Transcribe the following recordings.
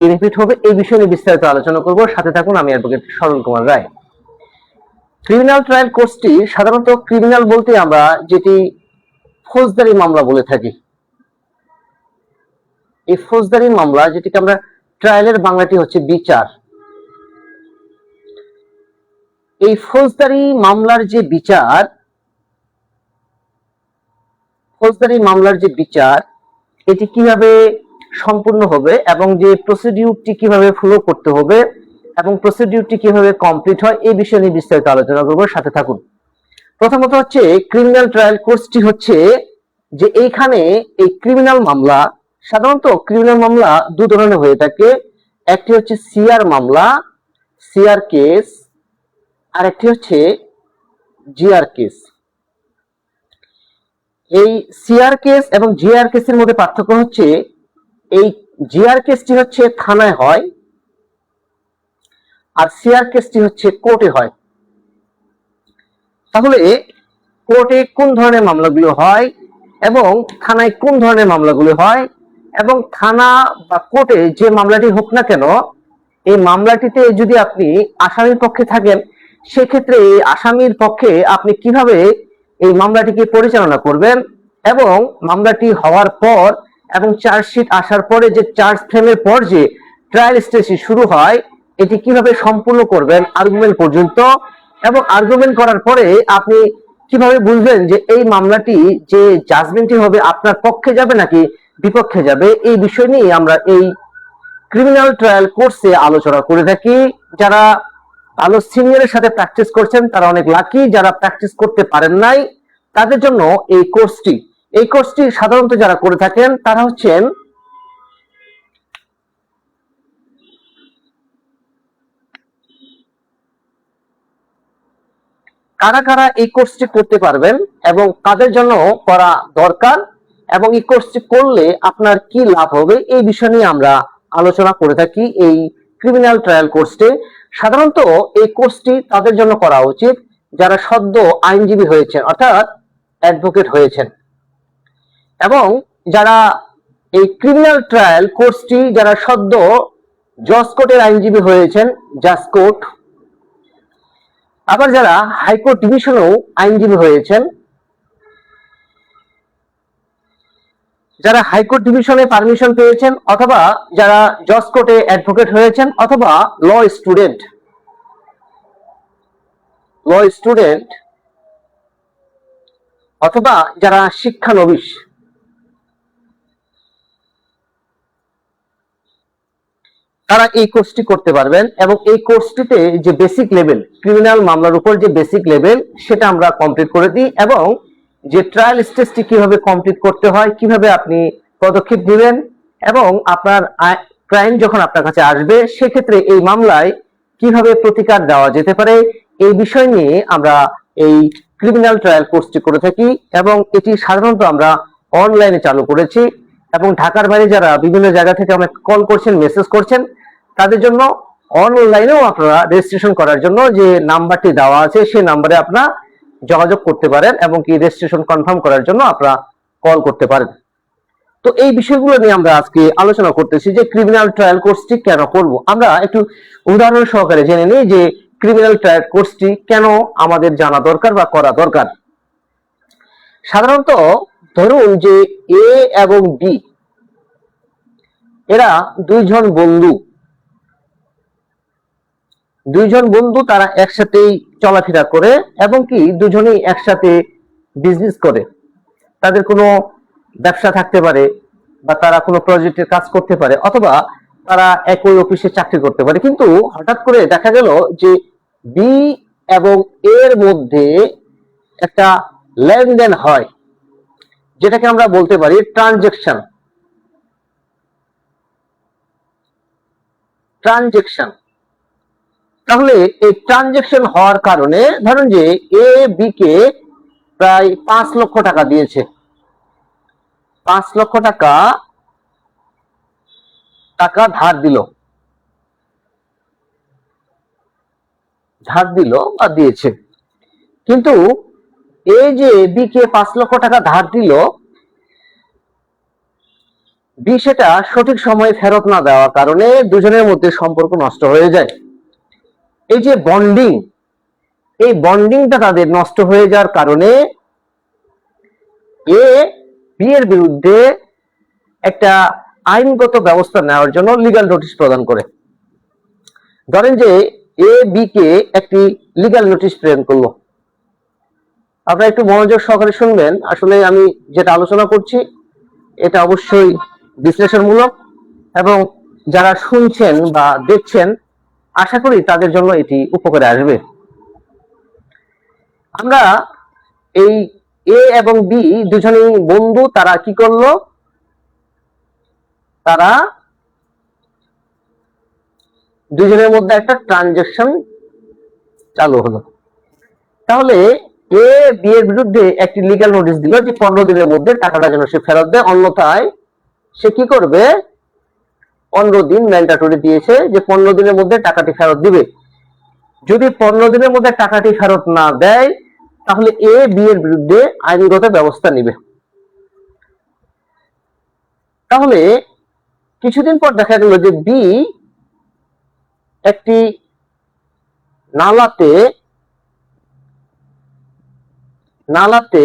Benefit হবে এই বিষয় নিয়ে বিস্তারিত আলোচনা করব। সাথে থাকুন, আমি অ্যাডভোকেট সরল কুমার রায়। ক্রিমিনাল ট্রায়াল কোর্সটি সাধারণত ক্রিমিনাল বলতে আমরা যেটি ফৌজদারি মামলা বলে থাকি, এই ফৌজদারি মামলা যেটিকে আমরা ট্রায়ালের বাংলাটি হচ্ছে বিচার। এই ফৌজদারি মামলার যে বিচার এটি কিভাবে সম্পূর্ণ হবে এবং যে প্রসিডিউরটি কিভাবে ফলো করতে হবে এবং প্রসিডিউরটি কিভাবে কমপ্লিট হয় এই বিষয় নিয়ে বিস্তারিত আলোচনা করব। সাথে থাকুন। প্রথমত হচ্ছে ক্রিমিনাল ট্রায়াল কোর্সটি হচ্ছে যে এইখানে এই ক্রিমিনাল মামলা, সাধারণত ক্রিমিনাল মামলা দু ধরনের হয়ে থাকে। একটি হচ্ছে সিআর মামলা, সিআর কেস, আর একটি হচ্ছে জিআর কেস। এই সিআর কেস এবং জিআর কেসের মধ্যে পার্থক্য হচ্ছে এই জিআর কেসটি হচ্ছে থানায় হয় আর সিআর কেসটি হচ্ছে কোর্টে হয়। তাহলে কোর্টে কোন ধরনের মামলাগুলো হয় এবং থানায় কোন ধরনের মামলাগুলো হয়, এবং থানা বা কোর্টে যে মামলাটি হোক না কেন এই মামলাটিতে যদি আপনি আসামির পক্ষে থাকেন সেক্ষেত্রে এই আসামির পক্ষে আপনি কিভাবে এই মামলাটিকে পরিচালনা করবেন এবং মামলাটি হওয়ার পর এবং চার্জশিট আসার পরে যে চার্জ ফ্রেমের পর যে ট্রায়াল স্টেজটি শুরু হয় এটি কিভাবে সম্পূর্ণ করবেন আর্গুমেন্ট পর্যন্ত, এবং আর্গুমেন্ট করার পরে আপনি কিভাবে বুঝবেন যে এই মামলাটি যে জাজমেন্টটি হবে আপনার পক্ষে যাবে নাকি বিপক্ষে যাবে, এই বিষয় নিয়ে আমরা এই ক্রিমিনাল ট্রায়াল কোর্সে আলোচনা করে থাকি। যারা ভালো সিনিয়রের সাথে প্র্যাকটিস করছেন তারা অনেক লাকি, যারা প্র্যাকটিস করতে পারেন নাই তাদের জন্য এই কোর্সটি সাধারণত যারা করে থাকেন তারা হচ্ছেন কারা কারা এই কোর্সটি করতে পারবেন এবং কাদের জন্য করা দরকার এবং এই কোর্সটি করলে আপনার কি লাভ হবে এই বিষয় নিয়ে আমরা আলোচনা করে থাকি। এই ক্রিমিনাল ট্রায়াল কোর্সটি সাধারণত এই কোর্সটি তাদের জন্য করা উচিত যারা সদ্য আইনজীবী হয়েছেন অর্থাৎ অ্যাডভোকেট হয়েছেন, এবং যারা এই ক্রিমিনাল ট্রায়াল কোর্সটি যারা সদ্য জজ কোর্টের আইনজীবী হয়েছেন, জাজ কোর্ট, আবার যারা হাইকোর্ট ডিভিশনেও আইনজীবী হয়েছেন, যারা হাইকোর্ট ডিভিশনে পারমিশন পেয়েছেন, অথবা যারা জজ কোর্টে অ্যাডভোকেট হয়েছেন, অথবা ল স্টুডেন্ট, অথবা যারা শিক্ষানবিশ, তারা এই কোর্সটি করতে পারবেন। এবং এই কোর্সটিতে যে বেসিক লেভেল ক্রিমিনাল মামলার উপর যে বেসিক লেভেল সেটা আমরা কমপ্লিট করে দিই, এবং যে ট্রায়াল স্টেজটি কিভাবে কমপ্লিট করতে হয়, কিভাবে আপনি পদক্ষেপ নেবেন এবং আপনার ক্লায়েন্ট যখন আপনার কাছে আসবে সেক্ষেত্রে এই মামলায় কিভাবে প্রতিকার দেওয়া যেতে পারে এই বিষয় নিয়ে আমরা এই ক্রিমিনাল ট্রায়াল কোর্সটি করে থাকি। এবং এটি সাধারণত আমরা অনলাইনে চালু করেছি, এবং ঢাকার বাইরে যারা বিভিন্ন জায়গা থেকে আমাকে কল করছেন, মেসেজ করছেন, তাদের জন্য অনলাইনেও আপনারা রেজিস্ট্রেশন করার জন্য যে নাম্বারটি দেওয়া আছে সেই নাম্বারে আপনারা যোগাযোগ করতে পারেন এবং কি রেজিস্ট্রেশন কনফার্ম করার জন্য আপনারা কল করতে পারেন। তো এই বিষয়গুলো নিয়ে আমরা আজকে আলোচনা করতেছি যে ক্রিমিনাল ট্রায়াল কোর্সটি কেন করব। আমরা একটু উদাহরণ সহকারে জেনে নিই যে ক্রিমিনাল ট্রায়াল কোর্সটি কেন আমাদের জানা দরকার বা করা দরকার। সাধারণত ধরুন যে এ এবং বি এরা দুইজন বন্ধু, তারা একসাথেই চলাফেরা করে এবং কি দুজনেই একসাথে বিজনেস করে, তাদের কোনো ব্যবসা থাকতে পারে বা তারা কোনো প্রজেক্টের কাজ করতে পারে, অথবা তারা একই অফিসে চাকরি করতে পারে। কিন্তু হঠাৎ করে দেখা গেল যে বি এবং এর মধ্যে একটা লেনদেন হয় যেটাকে আমরা বলতে পারি ট্রানজেকশন। তাহলে এই ট্রানজেকশন হওয়ার কারণে ধরুন যে এ বি কে প্রায় 5 লক্ষ টাকা দিয়েছে, 5 লক্ষ টাকা ধার দিল বা দিয়েছে। কিন্তু এই যে বি কে 5 লক্ষ টাকা ধার দিল, বি সেটা সঠিক সময়ে ফেরত না দেওয়ার কারণে দুজনের মধ্যে সম্পর্ক নষ্ট হয়ে যায়। এই যে বন্ডিং, এই বন্ডিংটা তাদের নষ্ট হয়ে যাওয়ার কারণে এ বি এর বিরুদ্ধে একটা আইনগত ব্যবস্থা নেওয়ার জন্য লিগ্যাল নোটিশ প্রদান করে। ধরেন যে এ বি কে একটি লিগ্যাল নোটিশ প্রেরণ করলো। আপনারা একটু মনোযোগ সহকারে শুনবেন। আসলে আমি যেটা আলোচনা করছি এটা অবশ্যই বিশ্লেষণমূলক, এবং যারা শুনছেন বা দেখছেন আশা করি তাদের জন্য এটি উপকারে আসবে। আমরা এই এ এবং বি দুজনেই বন্ধু, তারা কি করলো, তারা দুজনের মধ্যে একটা ট্রানজাকশন চালু হলো। তাহলে এ বি এর বিরুদ্ধে একটি লিগ্যাল নোটিশ দিল যে 15 দিনের মধ্যে টাকাটা যেন সে ফেরত দেয়, অন্যথায় সে কি করবে, 15 দিন ম্যান্ডেটরি দিয়েছে যে 15 দিনের মধ্যে টাকাটি ফেরত দিবে। যদি 15 দিনের মধ্যে টাকাটি ফেরত না দেয় তাহলে এ বি এর বিরুদ্ধে আইনগত ব্যবস্থা নিবে। তাহলে কিছুদিন পর দেখা গেল যে বি একটি নালাতে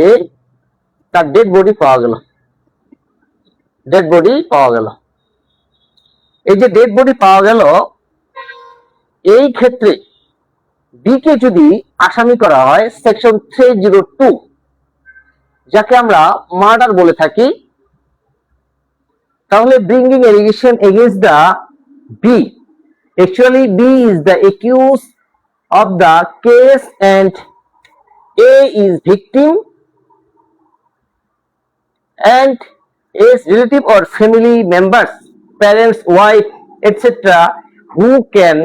তার ডেড বডি পাওয়া গেল। এই যে ডেড বডি পাওয়া গেল, এই ক্ষেত্রে বি কে যদি আসামি করা হয় সেকশন 302, যাকে আমরা মার্ডার বলে থাকি, তাহলে bringing allegation against the B, actually B is the accused of the case and A is victim, and A's relative or family members, parents, wife, etc. who can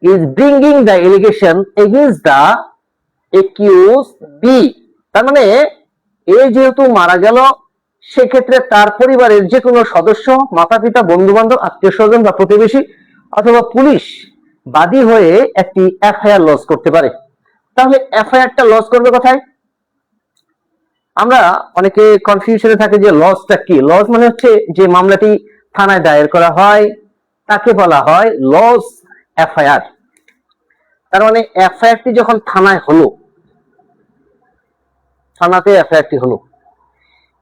is bringing the allegation against the accused B. তার মানে এ যেহেতু মারা গেল, সেক্ষেত্রে তার পরিবারের যে কোনো সদস্য, মাতা পিতা, বন্ধু বান্ধব, আত্মীয় স্বজন বা প্রতিবেশী অথবা পুলিশ বাদী হয়ে একটি এফআইআর লজ করতে পারে। তাহলে এফআইআরটা লজ করবে কোথায়? আমরা অনেকে কনফিউশনে থাকে যে লজটা কি। লজ মানে হচ্ছে যে মামলাটি থানায় দায়ের করা হয় তাকে বলা হয় লজ এফআইআর। তার মানে এফআইআরটি যখন থানায় হলো, থানাতে এফআইআরটি হলো,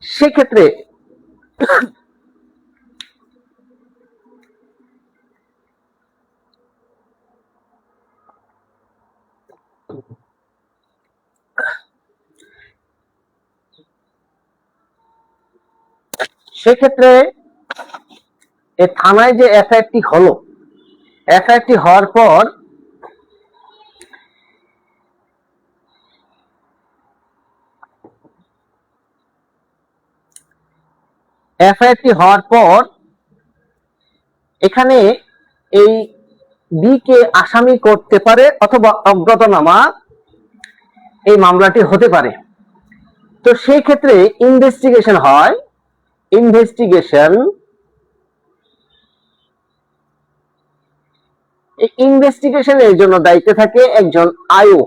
সেক্ষেত্রে এই থানায় যে এফআইআরটি হলো, এফআইআরটি হওয়ার পর এখানে এই বি কে আসামি করতে পারে অথবা অজ্ঞাতনামা এই মামলাটি হতে পারে। তো সেই ক্ষেত্রে ইনভেস্টিগেশন হয়। ইনভেস্টিগেশনের জন্য দায়িত্বে থাকে একজন আইও,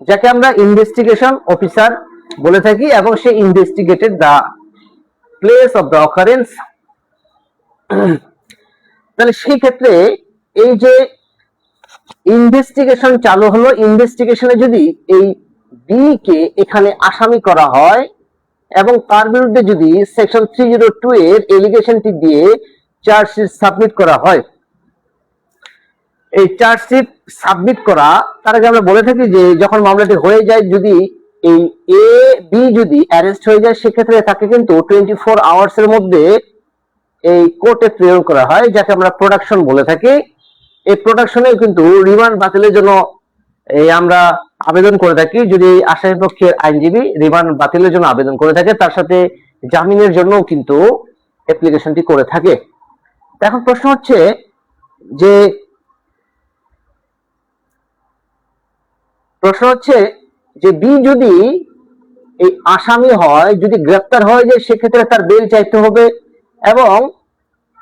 যাকে আমরা ইনভেস্টিগেশন অফিসার বলে থাকি, এবং সে investigated the place of the occurrence. তাহলে সেই ক্ষেত্রে এই যে ইনভেস্টিগেশন চালু হলো, ইনভেস্টিগেশনে যদি এই বি কে এখানে আসামি করা হয় এবং তার বিরুদ্ধে যদি সেকশন 302 এর এলিগেশনটি দিয়ে চার্জশিট সাবমিট করা হয়, এই চার্জশিট সাবমিট করা তার আগে আমরা বলে থাকি যে যখন মামলাটি হয়ে যায়, যদি এই এ বি যদি অ্যারেস্ট হয়ে যায়, সেক্ষেত্রে তাকে কিন্তু 24 আওয়ার্স এর মধ্যে এই কোর্টে প্রেরণ করা হয়, যাকে আমরা প্রোডাকশন বলে থাকি। এই প্রোডাকশনে কিন্তু রিমান্ড বাতিলের জন্য আমরা আবেদন করে থাকি। যদি আসামি পক্ষের আইনজীবী রিমান্ড বাতিলের জন্য আবেদন করে থাকে, তার সাথে জামিনের জন্য কিন্তু অ্যাপ্লিকেশনটি করে থাকে। এখন প্রশ্ন হচ্ছে যে বি যদি এই আসামি হয়, যদি গ্রেফতার হয়ে যায়, সেক্ষেত্রে তার বেল চাইতে হবে এবং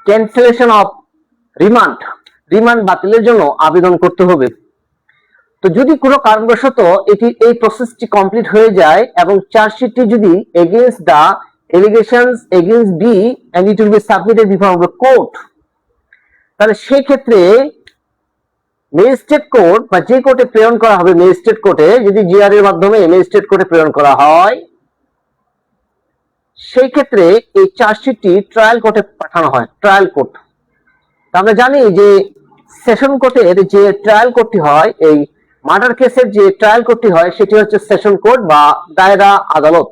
ক্যান্সেলেশন অফ রিমান্ড বাতিলের জন্য আবেদন করতে হবে। তো যদি কোনো কারণবশত এই প্রসেসটি কমপ্লিট হয়ে যায় এবং চার্জশিটটি যদি against the allegations against B and it will be submitted before the court. তাহলে সেই ক্ষেত্রে ম্যাজিস্ট্রেট কোর্ট বা যে কোর্টে প্রেরণ করা হবে, ম্যাজিস্ট্রেট কোর্টে যদি জিআর এর মাধ্যমে ম্যাজিস্ট্রেট কোর্টে প্রেরণ করা হয়, সেই ক্ষেত্রে এই চার্জশিটটি ট্রায়াল কোর্টে পাঠানো হয়, ট্রায়াল কোর্ট। আমরা জানি যে সেশন কোর্টের যে ট্রায়াল কোর্টটি হয়, এই মার্ডার কেসের যে ট্রায়াল কোর্টটি হয় সেটি হচ্ছে সেশন কোর্ট বা দায়রা আদালত।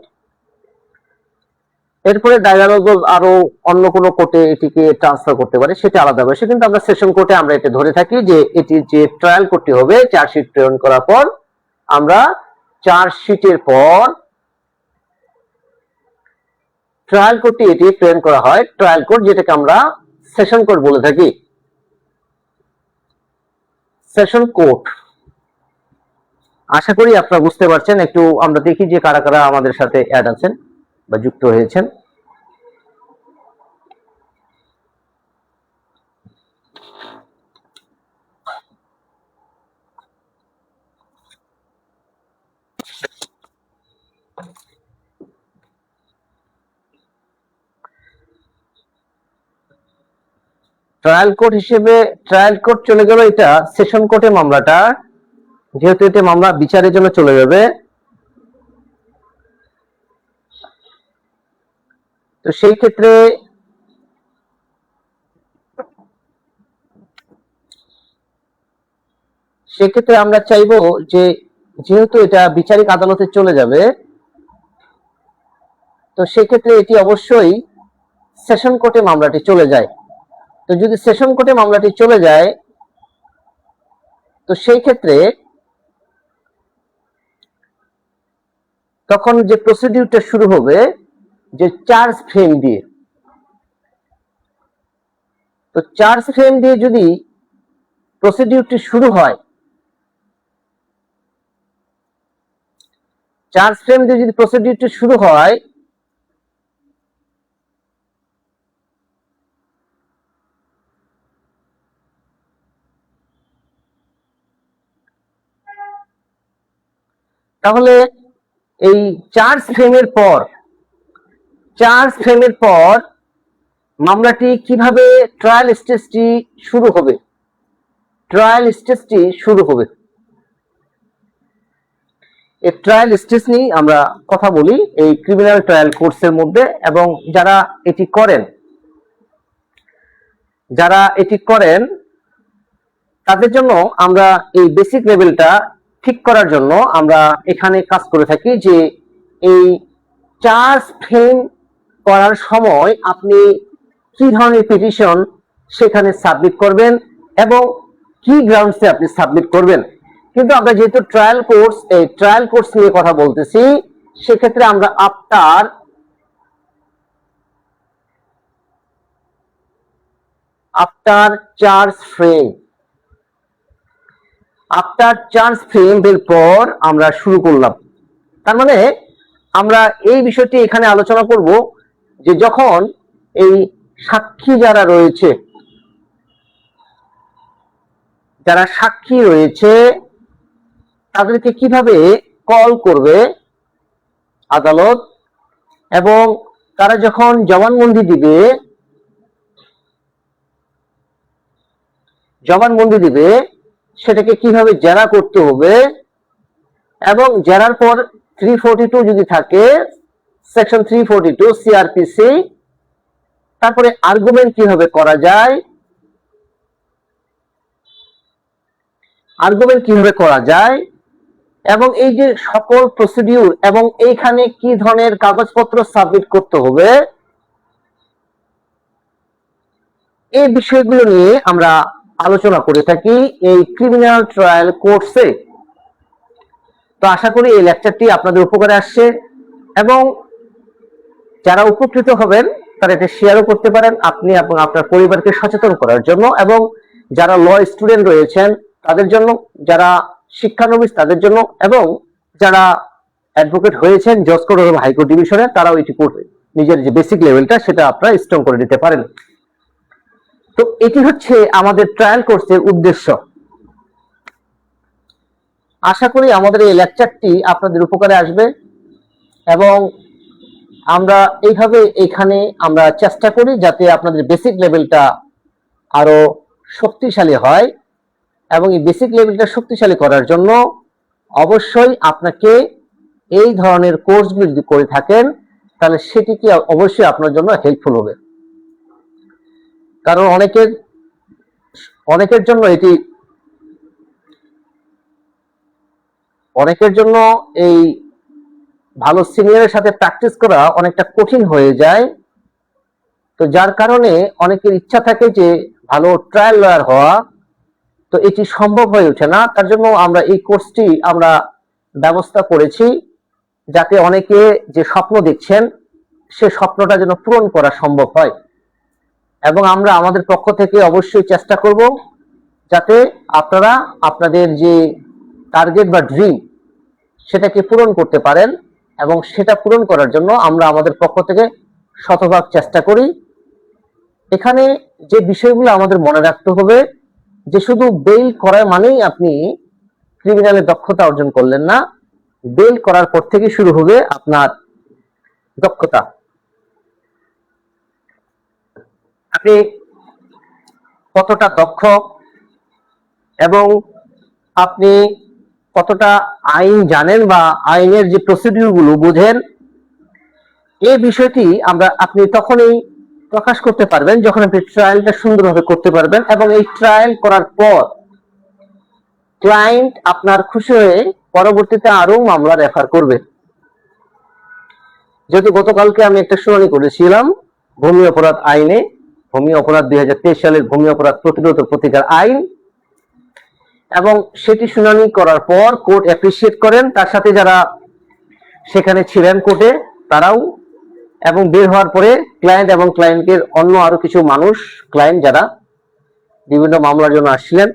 এরপরে দায়রা আদালত আরো অন্য কোনো কোর্টে এটিকে ট্রান্সফার করতে পারে, সেটা আলাদা বিষয়, কিন্তু আমরা সেশন কোর্টে আমরা এটা ধরে থাকি যে এটি যে ট্রায়াল কোর্টটি হবে চার্জশিট প্রেরণ করার পর, আমরা চার্জশিটের পর ট্রায়াল কোর্টটি এটি প্রেরণ করা হয়, ট্রায়াল কোর্ট যেটাকে আমরা সেশন কোর্ট বলে থাকি, সেশন কোর্ট। আশা করি আপনারা বুঝতে পারছেন। একটু আমরা দেখি যে কারা কারা আমাদের সাথে অ্যাড আছেন বা যুক্ত হয়েছেন। ট্রায়াল কোর্ট হিসেবে ট্রায়াল কোর্ট চলে গেল, এটা সেশন কোর্টে মামলাটা, যেহেতু এটা মামলা বিচারের জন্য চলে যাবে, তো সেই ক্ষেত্রে আমরা চাইবো যে যেহেতু এটা বিচারিক আদালতে চলে যাবে, তো সেই ক্ষেত্রে এটি অবশ্যই সেশন কোর্টে মামলাটি চলে যায়। তো যদি সেশন কোর্টে মামলাটি চলে যায়, তো সেই ক্ষেত্রে তখন যে প্রসিডিউরটা শুরু হবে যে চার্জ ফ্রেম দিয়ে, তো চার্জ ফ্রেম দিয়ে যদি প্রসিডিউরটি শুরু হয়, চার্জ ফ্রেম দিয়ে যদি প্রসিডিউরটি শুরু হয়, তাহলে এই চার্জ ফ্রেমের পর মামলাটি কিভাবে ট্রায়াল স্টেজটি শুরু হবে, এই ট্রায়াল স্টেজ নিয়ে আমরা কথা বলি এই ক্রিমিনাল ট্রায়াল কোর্সের মধ্যে। এবং যারা এটি করেন তাদের জন্য আমরা এই বেসিক লেভেলটা ঠিক করার জন্য আমরা এখানে কাজ করে থাকি যে এই চার্জ ফ্রেম করার সময় আপনি কি ধরনের পিটিশন সেখানে সাবমিট করবেন এবং কি গ্রাউন্ডসে আপনি সাবমিট করবেন। কিন্তু আমরা যেহেতু ট্রায়াল কোর্স নিয়ে কথা বলতেছি, সেক্ষেত্রে আমরা আফটার চার্জ ফ্রেম এর পর আমরা শুরু করলাম। তার মানে আমরা এই বিষয়টি এখানে আলোচনা করব যে যখন এই সাক্ষী যারা সাক্ষী রয়েছে তাদেরকে কিভাবে কল করবে আদালত, এবং তারা যখন জবানবন্দি দিবে সেটাকে কিভাবে জেরা করতে হবে, এবং জেরার পর 342 যদি থাকে, সেকশন 342 সিআরপিসি, তারপরে আর্গুমেন্ট কিভাবে করা যায়, এবং এই যে সকল প্রসিডিউর এবং এইখানে কি ধরনের কাগজপত্র সাবমিট করতে হবে, এই বিষয়গুলো নিয়ে আমরা আলোচনা করে থাকি এই ক্রিমিনাল ট্রায়াল কোর্সে। তো আশা করি এই লেকচারটি আপনাদের উপকারে আসছে, এবং যারা উপকৃত হবেন তারা এটা শেয়ারও করতে পারেন আপনি এবং আপনার পরিবারকে সচেতন করার জন্য, এবং যারা ল স্টুডেন্ট রয়েছেন তাদের জন্য, যারা শিক্ষানবিশ তাদের জন্য, এবং যারা অ্যাডভোকেট হয়েছেন জজ কোর্ট এবং হাইকোর্ট ডিভিশনে, তারাও এটি করবে, নিজের যে বেসিক লেভেলটা সেটা আপনারা স্ট্রং করে দিতে পারেন। তো এটি হচ্ছে আমাদের ট্রায়াল কোর্সের উদ্দেশ্য। আশা করি আমাদের এই লেকচারটি আপনাদের উপকারে আসবে, এবং আমরা এইভাবে এখানে আমরা চেষ্টা করি যাতে আপনাদের বেসিক লেভেলটা আরো শক্তিশালী হয়, এবং এই বেসিক লেভেলটা শক্তিশালী করার জন্য অবশ্যই আপনাকে এই ধরনের কোর্সগুলো যদি করে থাকেন তাহলে সেটি কি অবশ্যই আপনার জন্য হেল্পফুল হবে। কারণ অনেকের জন্য এই ভালো সিনিয়রের সাথে প্র্যাকটিস করা অনেকটা কঠিন হয়ে যায়। তো যার কারণে অনেকের ইচ্ছা থাকে যে ভালো ট্রায়াল লয়ার হওয়া, তো এটি সম্ভব হয়ে ওঠে না। তার জন্য আমরা এই কোর্সটি আমরা ব্যবস্থা করেছি যাতে অনেকে যে স্বপ্ন দেখছেন সে স্বপ্নটা যেন পূরণ করা সম্ভব হয়, এবং আমরা আমাদের পক্ষ থেকে অবশ্যই চেষ্টা করব যাতে আপনারা আপনাদের যে টার্গেট বা ড্রিম সেটাকে পূরণ করতে পারেন, এবং সেটা পূরণ করার জন্য আমরা আমাদের পক্ষ থেকে শতভাগ চেষ্টা করি। এখানে যে বিষয়গুলো আমাদের মনে রাখতে হবে যে শুধু বেইল করা মানেই আপনি ক্রিমিনালে দক্ষতা অর্জন করলেন না। বেইল করার পর থেকে শুরু হবে আপনার দক্ষতা। আপনি কতটা দক্ষ এবং আপনি কতটা আইন জানেন বা আইনের যে প্রসিডিউর গুলো বুঝেন, এই বিষয়টি আপনি তখনই প্রকাশ করতে পারবেন যখন আপনি ট্রায়ালটা সুন্দরভাবে করতে পারবেন, এবং এই ট্রায়াল করার পর ক্লায়েন্ট আপনার খুশি হয়ে পরবর্তীতে আরো মামলা রেফার করবে। যেহেতু গতকালকে আমি একটা শুনানি করেছিলাম ভূমি অপরাধ আইনে, ভূমি অপরাধ 2023 সালের ভূমি অপরাধ প্রতিরোধ ও প্রতিকার আইন, এবং সেটি শুনানি করার পর কোর্ট অ্যাপ্রিসিয়েট করেন, তার সাথে যারা সেখানে ছিলেন কোর্টে তারাও, এবং বের হওয়ার পরে ক্লায়েন্ট এবং ক্লায়েন্টের অন্য আরো কিছু মানুষ ক্লায়েন্ট যারা বিভিন্ন মামলার জন্য আসছিলেন,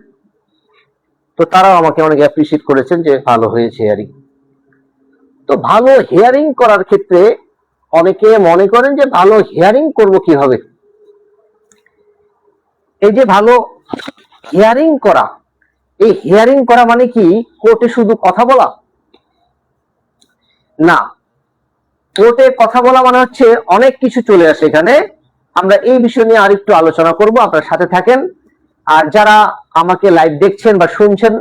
তো তারাও আমাকে অনেক অ্যাপ্রিসিয়েট করেছেন যে ভালো হয়েছে হিয়ারিং। তো ভালো হিয়ারিং করার ক্ষেত্রে অনেকে মনে করেন যে ভালো হিয়ারিং করব কিভাবে। এই যে ভালো হিয়ারিং করা, এই হিয়ারিং করা মানে কি কোর্টে শুধু কথা বলা? না, কোর্টে কথা বলা মানে হচ্ছে অনেক কিছু চলে আসে এখানে। আমরা এই বিষয় নিয়ে আরেকটু আলোচনা করব, আপনারা সাথে থাকেন। আর যারা আমাকে লাইভ দেখছেন বা শুনছেন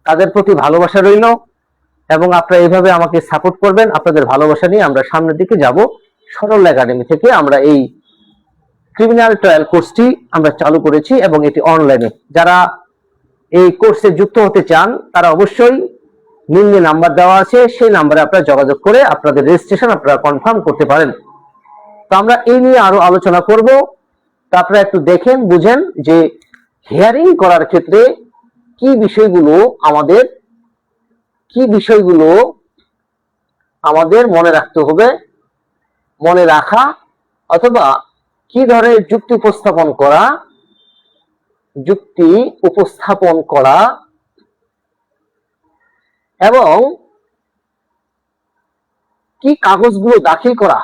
তাদের প্রতি ভালোবাসা রইল, এবং আপনারা এইভাবে আমাকে সাপোর্ট করবেন। আপনাদের ভালোবাসা নিয়ে আমরা সামনের দিকে যাব। সরল একাডেমি থেকে আমরা এই ক্রিমিনাল ট্রায়াল কোর্সটি আমরা চালু করেছি, এবং এটি অনলাইনে। যারা এই কোর্সে যুক্ত হতে চান তারা অবশ্যই নিম্নে নাম্বার দেওয়া আছে, সেই নাম্বারে আপনারা যোগাযোগ করে আপনাদের রেজিস্ট্রেশন আপনারা কনফার্ম করতে পারেন। তো আমরা এই নিয়ে আরো আলোচনা করব। তো আপনারা একটু দেখেন, বুঝেন যে হিয়ারিং করার ক্ষেত্রে কি বিষয়গুলো আমাদের মনে রাখতে হবে, মনে রাখা, অথবা কি ধরনের যুক্তি উপস্থাপন করা এবং কি কাগজগুলো দাখিল করা,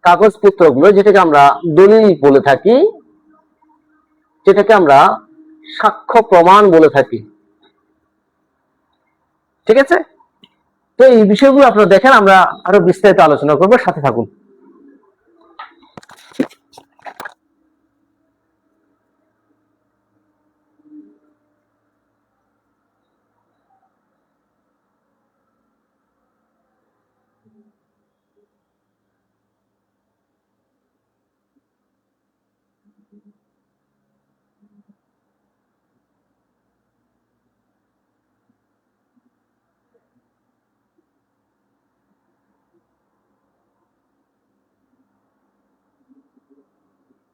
কাগজপত্রগুলো যেটাকে আমরা দলিল বলে থাকি, যেটাকে আমরা সাক্ষ্য প্রমাণ বলে থাকি। ঠিক আছে? তো এই বিষয়গুলো আপনারা দেখেন, আমরা আরো বিস্তারিত আলোচনা করবো, সাথে থাকুন।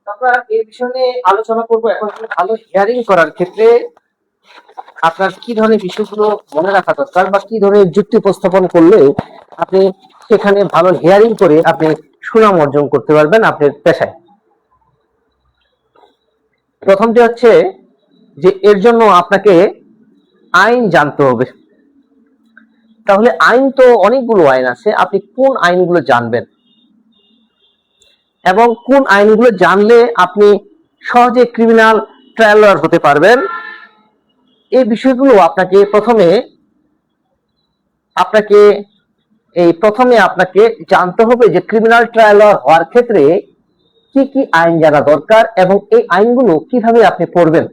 আমরা এই বিষয় নিয়ে আলোচনা করবো। এখন ভালো হিয়ারিং করার ক্ষেত্রে আপনার কি ধরনের বিষয়গুলো মনে রাখা দরকার, বা কি ধরনের যুক্তি উপস্থাপন করলে আপনি সেখানে ভালো হিয়ারিং করে আপনি সুনাম অর্জন করতে পারবেন আপনার পেশায়। প্রথমটি হচ্ছে যে এর জন্য আপনাকে আইন জানতে হবে। তাহলে আইন তো অনেকগুলো আইন আছে, আপনি কোন আইনগুলো জানবেন এবং কোন আইনগুলো জানলে আপনি সহজে ক্রিমিনাল ট্রায়াল লয়ার হতে পারবেন, এই বিষয়গুলো আপনাকে এই প্রথমে আপনাকে জানতে হবে যে ক্রিমিনাল ট্রায়াল হওয়ার ক্ষেত্রে কি কি আইন জানা দরকার এবং এই আইনগুলো কিভাবে আপনি পড়বেন।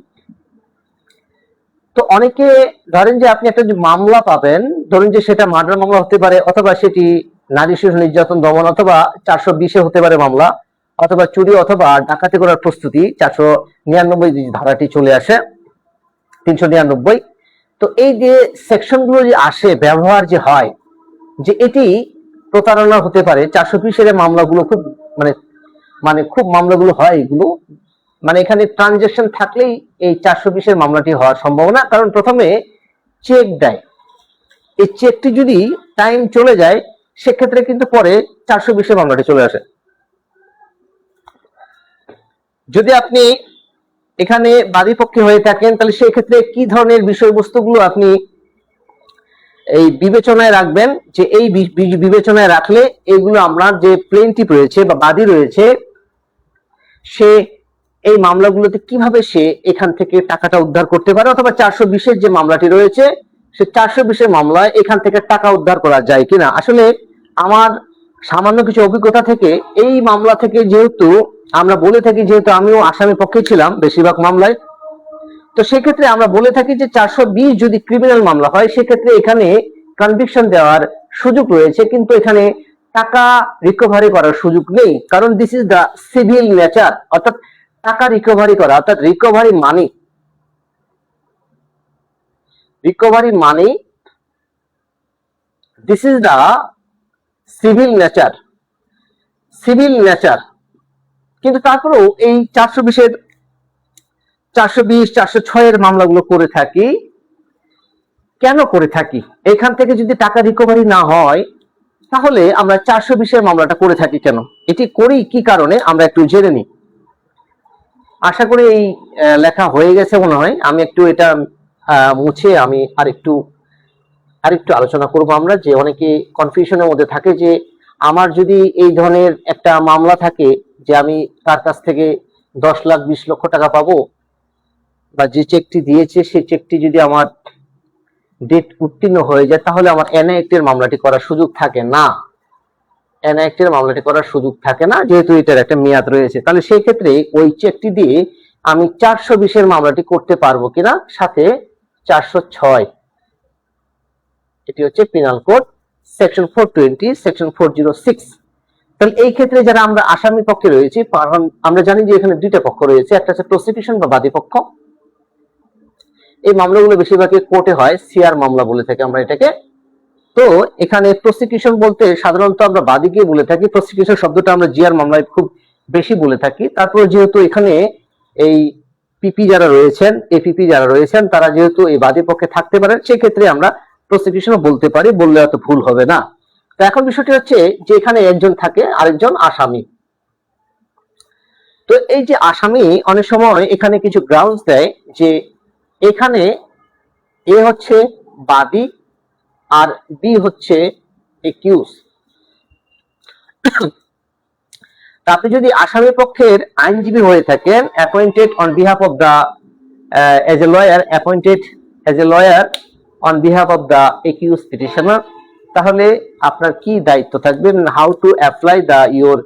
তো অনেকে ধরেন যে আপনি একটা যে মামলা পাবেন, ধরুন যে সেটা মার্ডার মামলা হতে পারে, অথবা সেটি নারী শিশু নির্যাতন দমন, অথবা 420-এ হতে পারে মামলা, অথবা চুরি অথবা ডাকাতি করার প্রস্তুতি 499 ধারাটি চলে আসে, 399। তো এই যে সেকশনগুলো যে আসে, ব্যবহার যে হয়, যে এটি প্রতারণা হতে পারে। 420-এর মামলাগুলো খুব খুব মামলাগুলো হয় এগুলো, এখানে ট্রানজাকশন থাকলেই এই 420-এর মামলাটি হওয়ার সম্ভাবনা। কারণ প্রথমে চেক দেয়, এই চেকটি যদি টাইম চলে যায় সেক্ষেত্রে কিন্তু পরে 420-এর মামলাটি চলে আসে। যদি আপনি এখানে বাদী পক্ষে হয়ে থাকেন তাহলে সেই ক্ষেত্রে কি ধরনের বিষয়বস্তুগুলো আপনি এই বিবেচনায় রাখবেন, যে এই বিবেচনায় রাখলে এইগুলো আমরা যে প্লেনটিফ রয়েছে বা বাদী রয়েছে, সে এই মামলাগুলোতে কিভাবে সে এখান থেকে টাকাটা উদ্ধার করতে পারে, অথবা 420-এর যে মামলাটি রয়েছে সে 420-এর মামলায় এখান থেকে টাকা উদ্ধার করা যায় কিনা। আসলে আমার সামান্য কিছু অভিজ্ঞতা থেকে এই মামলা থেকে যেহেতু আমরা বলে থাকি, যেহেতু আমিও আসামি পক্ষে ছিলাম বেশিরভাগ মামলায়, তো সেক্ষেত্রে আমরা বলে থাকি যে 420 যদি ক্রিমিনাল মামলা হয় সেক্ষেত্রে এখানে কনভিকশন দেওয়ার সুযোগ রয়েছে, কিন্তু এখানে টাকা রিকভারি করার সুযোগ নেই। কারণ this is the civil nature, অর্থাৎ টাকা রিকভারি করা, অর্থাৎ recovery money this is the civil nature. কিন্তু তারপরেও এই 420-এর 406-এর মামলাগুলো করে থাকি। কেন করে থাকি? এখান থেকে যদি টাকা রিকভারি না হয় তাহলে আমরা 420-এর মামলাটা করে থাকি কেন, এটি করি কি কারণে আমরা একটু জেনে নিই। আশা করি এই লেখা হয়ে গেছে মনে হয়। আমি একটু এটা মুছে আমি আরেকটু আলোচনা করব আমরা, যে অনেকে কনফিউশনের মধ্যে থাকে যে আমার যদি এই ধরনের একটা মামলা থাকে যে আমি তার কাছ থেকে 10 লাখ 20 লক্ষ টাকা পাবো, বা যে চেকটি দিয়েছে সেই চেকটি যদি আমার ডেট উত্তীর্ণ হয়ে যায় তাহলে আমার এনআই অ্যাক্টের মামলাটি করার সুযোগ থাকে না। যেহেতু এটার একটা মেয়াদ রয়েছে। তাহলে সেই ক্ষেত্রে ওই চেকটি দিয়ে আমি 420-এর মামলাটি করতে পারবো কিনা, সাথে 406, এটি হচ্ছে পিনাল কোড সেকশন 420 সেকশন 406। তাহলে এই ক্ষেত্রে যারা আমরা আসামি পক্ষে রয়েছি, আমরা জানি যে এখানে দুইটা পক্ষ রয়েছে, একটা হচ্ছে প্রসিকিউশন বা বাদী পক্ষ। এই মামলাগুলো বেশিরভাগই কোর্টে হয়, সিআর মামলা বলে থাকি আমরা এটাকে। তো এখানে প্রসিকিউশন বলতে সাধারণত আমরা বাদীকে বলে থাকি, প্রসিকিউশন শব্দটা আমরা জিআর মামলায় খুব বেশি বলে থাকি। তারপর যেহেতু এখানে এই পিপি যারা রয়েছেন তারা যেহেতু এই বাদী পক্ষে থাকতে পারেন, সেক্ষেত্রে আমরা প্রসিকিউশনও বলতে পারি, বললে অত ভুল হবে না। তো এখন বিষয়টি হচ্ছে যে এখানে একজন থাকে, আরেকজন আসামি। তো এই যে আসামি অনেক সময় এখানে কিছু গ্রাউন্ডস দেয়, যে এখানে এ হচ্ছে বাদী আর বি হচ্ছে একিউজ। আপনি যদি আসামি পক্ষের আইনজীবী হয়ে থাকেন, appointed on behalf of the as a lawyer on behalf of the accuse petitioner, তাহলে আপনার কি দায়িত্ব থাকবে, how to apply the your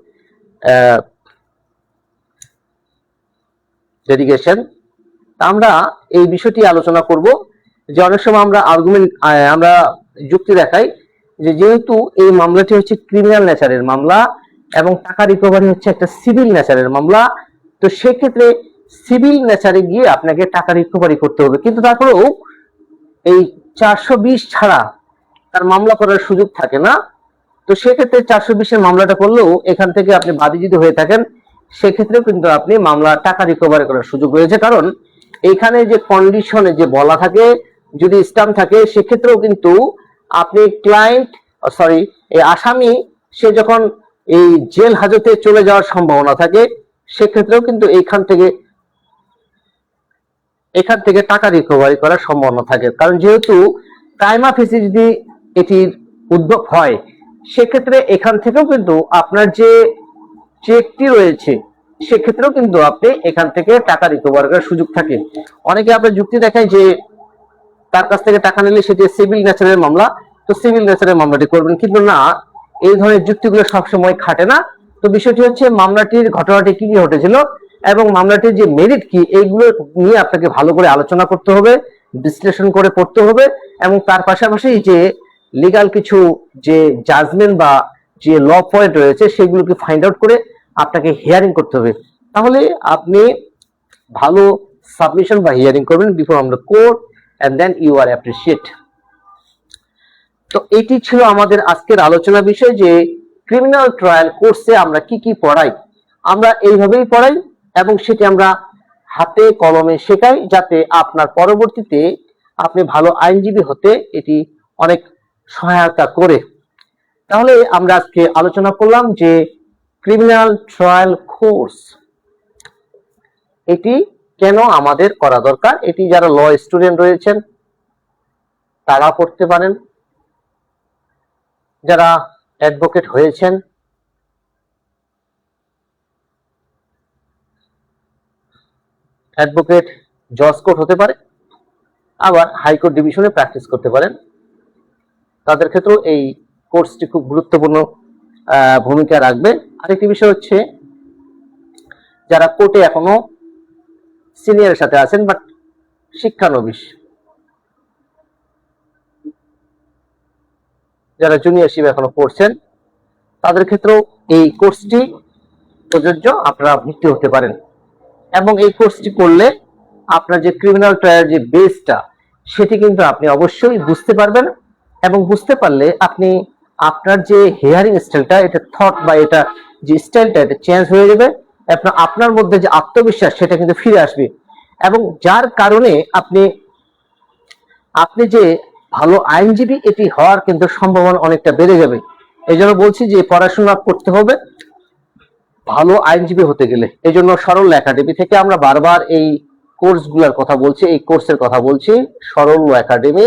dedication. আমরা এই বিষয়টি আলোচনা করব, যে অনেক সময় আমরা যুক্তি দেখাই যে যেহেতু এই মামলাটি হচ্ছে ক্রিমিনাল নেচারের মামলা এবং টাকা রিকভারি হচ্ছে একটা সিভিল নেচারের মামলা, তো সেক্ষেত্রে সিভিল নেচারে গিয়ে আপনাকে টাকা রিকভারি করতে হবে। কিন্তু তারপরেও এই 420 ছাড়া তার মামলা করার সুযোগ থাকে না। তো সেক্ষেত্রে 420-এর মামলাটা করলেও এখান থেকে আপনি বাদী যদি হয়ে থাকেন সেক্ষেত্রেও কিন্তু আপনি মামলা টাকা রিকভারি করার সুযোগ রয়েছে। কারণ এইখানে যে কন্ডিশনে যে বলা থাকে, যদি স্ট্যাম্প থাকে, সেক্ষেত্রেও কিন্তু আপনি এই আসামি সে যখন এই জেল হাজতে চলে যাওয়ার সম্ভাবনা থাকে, সেক্ষেত্রেও কিন্তু এখান থেকে টাকা রিকভারি করার সম্ভাবনা থাকে। কারণ যেহেতু প্রাইমা ফেসি যদি এটির উদ্ভব হয়, সেক্ষেত্রে এখান থেকেও কিন্তু আপনার যে চেকটি রয়েছে সেক্ষেত্রেও কিন্তু আপনি এখান থেকে টাকা রিকভার করার সুযোগ থাকে। অনেকে আপনার যুক্তি দেখায় যে তার কাছ থেকে টাকা নিলে সেটি সিভিল নেচারের মামলা, তো সিভিল নেচারের মামলাটি করবেন, কিন্তু না, এই ধরনের যুক্তিগুলো সবসময় খাটে না। তো বিষয়টি হচ্ছে মামলাটির ঘটনাটি কি কি ঘটেছিল এবং মামলাটির যে মেরিট কি, এইগুলো নিয়ে আপনাকে ভালো করে আলোচনা করতে হবে, বিশ্লেষণ করে পড়তে হবে, এবং তার পাশাপাশি যে লিগাল কিছু যে জাজমেন্ট বা যে ল পয়েন্ট রয়েছে সেগুলোকে ফাইন্ড আউট করে আপনাকে হিয়ারিং করতে হবে। তাহলে আপনি ভালো সাবমিশন বা হিয়ারিং করবেন বিফোর আমরা court, and then you are appreciate. তো এটি ছিল আমাদের আজকের আলোচনা বিষয় যে ক্রিমিনাল ট্রায়াল কোর্সে আমরা কি কি পড়াই। আমরা এইভাবেই পড়াই এবং সেটি আমরা হাতে কলমে শেখাই, যাতে আপনার পরবর্তীতে আপনি ভালো আইনজীবী হতে এটি অনেক সহায়তা করে। তাহলে আমরা আজকে আলোচনা করলাম যে ক্রিমিনাল ট্রায়াল কোর্স এটি কেন আমাদের করা দরকার। এটি যারা ল স্টুডেন্ট রয়েছেন তারা পড়তে পারেন, যারা অ্যাডভোকেট হয়েছেন, অ্যাডভোকেট জজ কোর্ট হতে পারে, আবার হাইকোর্ট ডিভিশনে প্র্যাকটিস করতে পারেন, তাদের ক্ষেত্রেও এই কোর্সটি খুব গুরুত্বপূর্ণ ভূমিকা রাখবে। আরেকটি বিষয় হচ্ছে যারা কোর্টে এখনো সিনিয়রের সাথে আছেন বাট শিক্ষানবিশ, যারা জুনিয়রশিপ এখনো পড়ছেন, তাদের ক্ষেত্রেও এই কোর্সটি প্রযোজ্য, আপনারা ভর্তি হতে পারেন। এবং এই কোর্সটি করলে আপনার যে ক্রিমিনাল ট্রায়াল যে বেসটা সেটি কিন্তু আপনি অবশ্যই বুঝতে পারবেন, এবং বুঝতে পারলে আপনি আপনার যে হিয়ারিং স্টাইলটা, এটা থট বা এটা যে স্টাইলটা, এটা চেঞ্জ হয়ে যাবে। আপনার মধ্যে যে আত্মবিশ্বাস সেটা কিন্তু ফিরে আসবে, এবং যার কারণে আপনি যে ভালো আইনজীবী এটি হওয়ার কিন্তু সম্ভাবনা অনেকটা বেড়ে যাবে। এই জন্য বলছি যে পড়াশোনা করতে হবে ভালো আইনজীবী হতে গেলে। এই জন্য সরল একাডেমি থেকে আমরা বারবার এই কোর্সগুলোর কথা বলছি, এই কোর্সের কথা বলছি। সরল একাডেমি,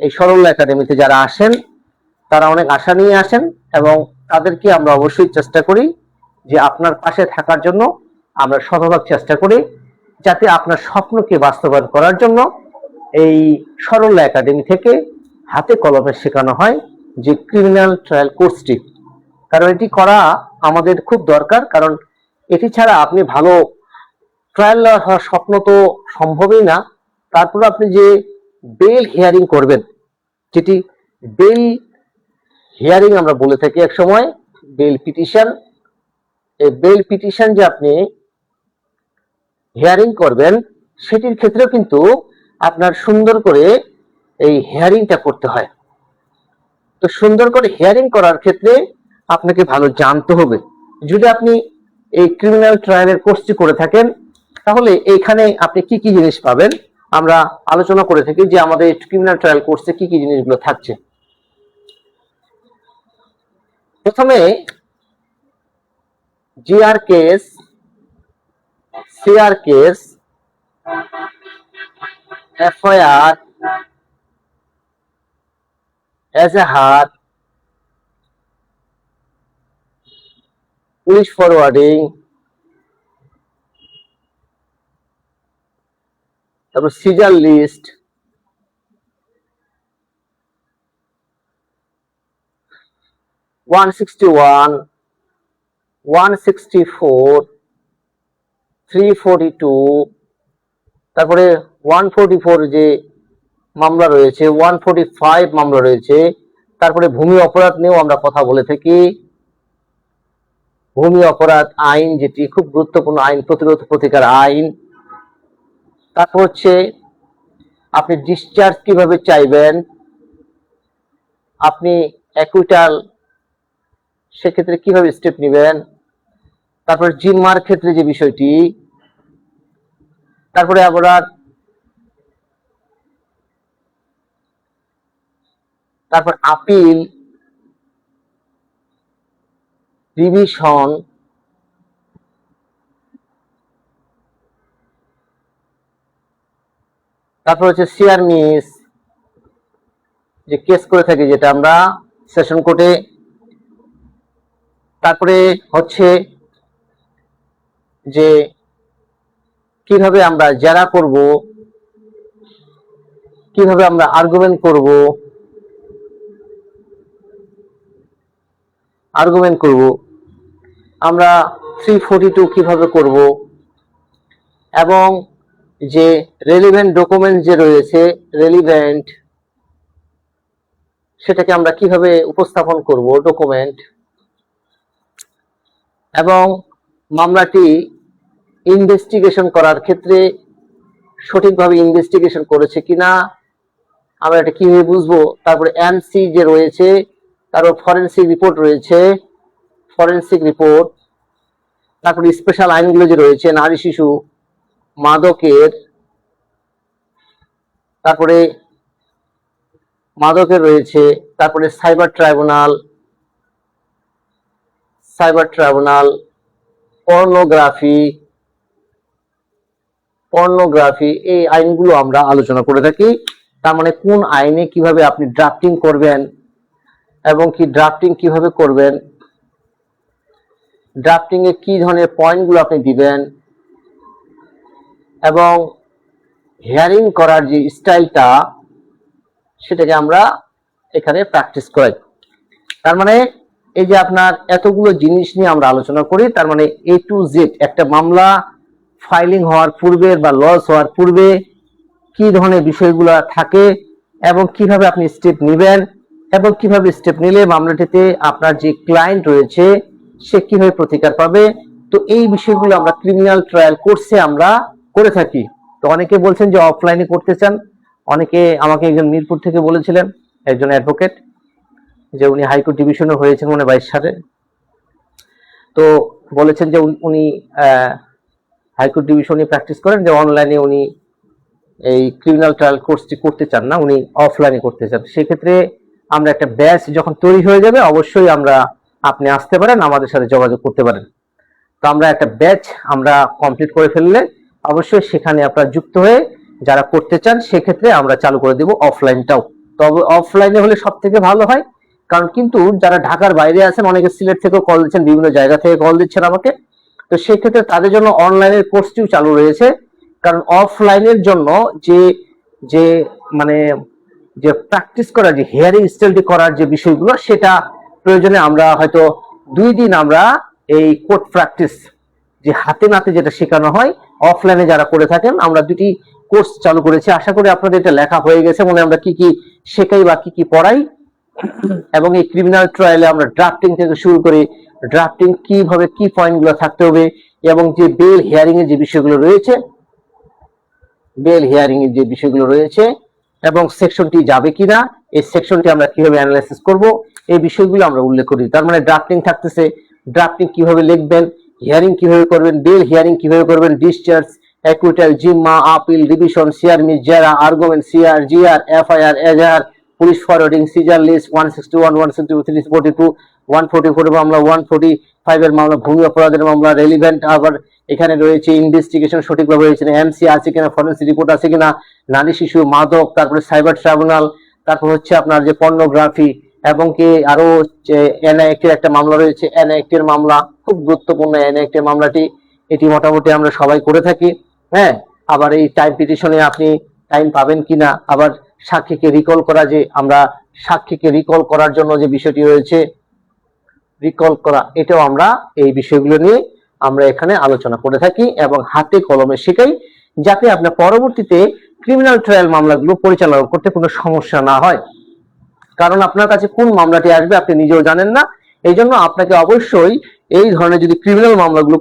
এই সরল একাডেমিতে যারা আসেন তারা অনেক আশা নিয়ে আসেন, এবং তাদেরকে আমরা অবশ্যই চেষ্টা করি যে আপনার পাশে থাকার জন্য আমরা শতভাগ চেষ্টা করি, যাতে আপনার স্বপ্নকে বাস্তবায়ন করার জন্য এই সরল একাডেমি থেকে হাতে কলমে শেখানো হয় যে ক্রিমিনাল ট্রায়াল কোর্সটি। কারণ এটি করা আমাদের খুব দরকার, কারণ এটি ছাড়া আপনি ভালো ট্রায়াল হওয়ার স্বপ্ন তো সম্ভবই না। তারপর আপনি যে বেল হিয়ারিং করবেন, যেটি বেল হিয়ারিং আমরা বলে থাকি এক সময়, বেল পিটিশন, এই বেল পিটিশন যে আপনি হিয়ারিং করবেন সেটির ক্ষেত্রেও কিন্তু আপনার সুন্দর করে এই হিয়ারিংটা করতে হয়। তো সুন্দর করে হিয়ারিং করার ক্ষেত্রে আপনাকে ভালো জানতে হবে। যদি আপনি এই ক্রিমিনাল ট্রায়ালের কোর্সটি করে থাকেন তাহলে এইখানে আপনি কি কি জিনিস পাবেন আমরা আলোচনা করে থাকি যে আমাদের ক্রিমিনাল ট্রায়াল কোর্সে কি কি জিনিসগুলো থাকছে। প্রথমে GR case, CR case, FIR, এজাহার, পুলিশ ফরওয়ার্ডিং, তারপর সিজার লিস্ট, ওয়ান 164, 342, তারপরে 144 যে মামলা রয়েছে, 145 মামলা রয়েছে। তারপরে ভূমি অপরাধ নিয়েও আমরা কথা বলে থাকি। ভূমি অপরাধ আইন, যেটি খুব গুরুত্বপূর্ণ আইন, প্রতিরোধ প্রতিকার আইন। তারপর হচ্ছে আপনি ডিসচার্জ কিভাবে চাইবেন, আপনি অ্যাকুইটাল সেক্ষেত্রে কিভাবে স্টেপ নেবেন, তারপর জিম্মার ক্ষেত্রে যে বিষয়টি, তারপরে আবার তারপর আপিল, রিভিশন, তারপর হচ্ছে সিআর মিস যে কেস করে থাকি যেটা আমরা সেশন কোর্টে। তারপরে হচ্ছে যে কিভাবে আমরা জেরা করব, কিভাবে আমরা আর্গুমেন্ট করব, আমরা 342 কিভাবে করব, এবং যে রেলিভেন্ট ডকুমেন্ট যে রয়েছে রেলিভেন্ট, সেটাকে আমরা কিভাবে উপস্থাপন করব ডকুমেন্ট, এবং মামলাটি ইনভেস্টিগেশন করার ক্ষেত্রে সঠিকভাবে ইনভেস্টিগেশন করেছে কিনা আমরা এটা কিভাবে বুঝবো। তারপরে এনসি যে রয়েছে, তারপর ফরেনসিক রিপোর্ট রয়েছে, ফরেনসিক রিপোর্ট, তারপরে স্পেশাল আইনগুলো যে রয়েছে নারী শিশু মাদকের, তারপরে মাদকের রয়েছে, তারপরে সাইবার ট্রাইব্যুনাল, পর্নোগ্রাফি, এই আইনগুলো আমরা আলোচনা করে থাকি। তার মানে কোন আইনে কিভাবে আপনি ড্রাফটিং করবেন এবং কি ড্রাফটিং কিভাবে করবেন, ড্রাফটিং এ কি ধরনের পয়েন্টগুলো আপনি দিবেন, এবং হিয়ারিং করার যে স্টাইলটা সেটাকে আমরা এখানে প্র্যাকটিস করাই। তার মানে এই যে আপনার এতগুলো জিনিস নিয়ে আমরা আলোচনা করি, তার মানে A to Z একটা মামলা ফাইলিং হওয়ার পূর্বে বা লস হওয়ার পূর্বে কি ধরনের বিষয়গুলো থাকে এবং কিভাবে আপনি স্টেপ নেবেন এবং কিভাবে স্টেপ নিলে মামলাটিতে আপনার যে ক্লায়েন্ট রয়েছে সে কিভাবে প্রতিকার পাবে। তো এই বিষয়গুলো আমরা ক্রিমিনাল ট্রায়াল কোর্সে আমরা করে থাকি। তো অনেকে বলছেন যে অফলাইনে করতে চান, অনেকে আমাকে একজন মিরপুর থেকে বলেছিলেন, একজন অ্যাডভোকেট, যে উনি হাইকোর্ট ডিভিশনে হয়েছেন মনে 22 সালে, তো বলেছেন যে উনি হাইকোর্ট ডিভিশনে প্র্যাকটিস করেন, যে অনলাইনে উনি এই ক্রিমিনাল ট্রায়াল কোর্সটি করতে চান না, উনি অফলাইনে করতে চান। সেক্ষেত্রে আমরা একটা ব্যাচ যখন তৈরি হয়ে যাবে অবশ্যই আপনি আসতে পারেন, আমাদের সাথে যোগাযোগ করতে পারেন। তো আমরা একটা ব্যাচ আমরা কমপ্লিট করে ফেললে অবশ্যই সেখানে আপনারা যুক্ত হয়ে যারা করতে চান সেক্ষেত্রে আমরা চালু করে দেব অফলাইনটাও। তবে অফলাইনে হলে সব থেকে ভালো হয়, কারণ কিন্তু যারা ঢাকার বাইরে আছেন, অনেকে সিলেট থেকেও কল দিচ্ছেন, বিভিন্ন জায়গা থেকে কল দিচ্ছেন আমাকে, তো সেক্ষেত্রে তাদের জন্য অনলাইনের কোর্সটিও চালু রয়েছে। কারণ অফলাইনের জন্য যে যে মানে যে প্র্যাকটিস করার যে হিয়ারিং স্টাইলটি করার যে বিষয়গুলো, সেটা প্রয়োজনে আমরা হয়তো 2 দিন আমরা এই কোর্ট প্র্যাকটিস যে হাতে নাতে যেটা শেখানো হয় অফলাইনে যারা করে থাকেন, আমরা 2টি কোর্স চালু করেছি। আশা করি আপনাদের এটা লেখা হয়ে গেছে, মানে আমরা কি কি শেখাই বা কি কি পড়াই। এবং এই ক্রিমিনাল ট্রায়ালে আমরা ড্রাফটিং থেকে শুরু করে ড্রাফটিং কিভাবে কি পয়েন্টগুলো থাকতে হবে, এবং যে বেল হিয়ারিং এর যে বিষয়গুলো রয়েছে, এবং সেকশনটি যাবে কিনা, এই সেকশনটি আমরা কিভাবে অ্যানালাইসিস করব, এই বিষয়গুলো আমরা উল্লেখ করি। তার মানে ড্রাফটিং থাকতেছে, ড্রাফটিং কিভাবে লিখবেন, হিয়ারিং কিভাবে করবেন, বেল হিয়ারিং কিভাবে করবেন, ডিসচার্জ, অ্যাকুইটাল, জিম্মা, আপিল, রিভিশন, সিআর মিস, জেরা, আর্গুমেন্ট, সিআর, জিআর, এফআইআর, এজাহার, পুলিশ ফরওয়ার্ডিং, সিজার লিস্ট, 161, 162, 342, 144 মামলা, 145 এর মামলা, ভূমি অপরাধের মামলা, রেলিভেন্ট, আবার এখানে রয়েছে ইনভেস্টিগেশন সঠিকভাবে হয়েছে না, এমসি আছে কিনা, ফরেন্সিক রিপোর্ট আছে কিনা, নারী শিশু মাদক, তারপরে সাইবার ট্রাইব্যুনাল, তারপর হচ্ছে আপনার যে পর্নোগ্রাফি, এবং কি আরো এনআইএক্টের একটা মামলা রয়েছে, এনআইএক্টের মামলা খুব গুরুত্বপূর্ণ। এনআইএক্টের মামলাটি এটি মোটামুটি আমরা সবাই করে থাকি। হ্যাঁ, আবার এই টাইম পিটিশনে আপনি টাইম পাবেন কিনা, আবার সাক্ষীকে রিকল করা, যে আমরা সাক্ষীকে রিকল করার জন্য যে বিষয়টি রয়েছে রিকল করা, এটাও আমরা এই বিষয়গুলো নিয়ে আমরা এখানে আলোচনা করে থাকি এবং হাতে কলমে শেখাই, যাতে আপনার পরবর্তীতে ক্রিমিনাল ট্রায়াল মামলাগুলো পরিচালনা করতে কোনো সমস্যা না হয়। কারণ আপনার কাছে কোন মামলাটি আসবে আপনি নিজেও জানেন না, এই জন্য আপনাকে অবশ্যই এই ধরনের যদি ক্রিমিনাল মামলাগুলো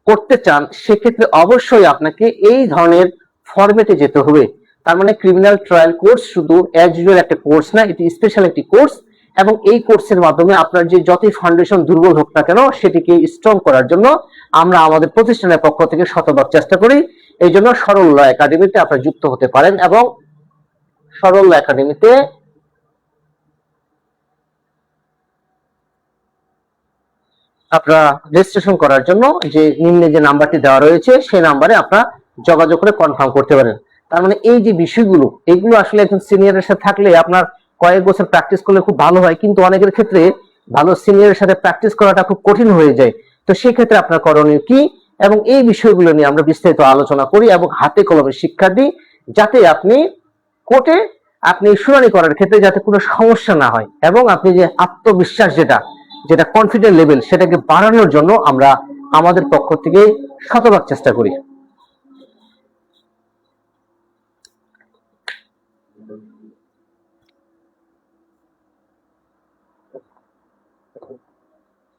করতে চান সেক্ষেত্রে অবশ্যই আপনাকে এই ধরনের ফরম্যাটে যেতে হবে। তার মানে ক্রিমিনাল ট্রায়াল কোর্স শুধু অ্যাজ ইউজুয়াল একটা কোর্স না, এটি স্পেশাল একটি কোর্স, এবং এই কোর্সের মাধ্যমে আপনার যে যতই ফাউন্ডেশন দুর্বল হোক না কেন সেটিকে স্ট্রং করার জন্য আমরা আমাদের প্রতিষ্ঠানের পক্ষ থেকে শতভাগ চেষ্টা করি। এই জন্য সরল ল একাডেমিতে আপনারা যুক্ত হতে পারেন, এবং সরল ল একাডেমিতে আপনারা রেজিস্ট্রেশন করার জন্য যে নিম্নে যে নাম্বারটি দেওয়া রয়েছে সেই নাম্বারে আপনারা যোগাযোগ করে কনফার্ম করতে পারেন। তার মানে এই যে বিষয়গুলো, এগুলো আসলে একজন সিনিয়রের সাথে থাকলে আপনার কয়েক বছর প্র্যাকটিস করলে খুব ভালো হয়, কিন্তু অনেকের ক্ষেত্রে ভালো সিনিয়রের সাথে প্র্যাকটিস করাটা খুব কঠিন হয়ে যায়। তো সেই ক্ষেত্রে আপনার করণীয় কি, এবং এই বিষয়গুলো নিয়ে আমরা বিস্তারিত আলোচনা করি এবং হাতে কলমে শিক্ষা দিই, যাতে আপনি কোর্টে আপনি শুনানি করার ক্ষেত্রে যাতে কোনো সমস্যা না হয় এবং আপনি যে আত্মবিশ্বাস যেটা যেটা কনফিডেন্ট লেভেল সেটাকে বাড়ানোর জন্য আমরা আমাদের পক্ষ থেকে শতভাগ চেষ্টা করি।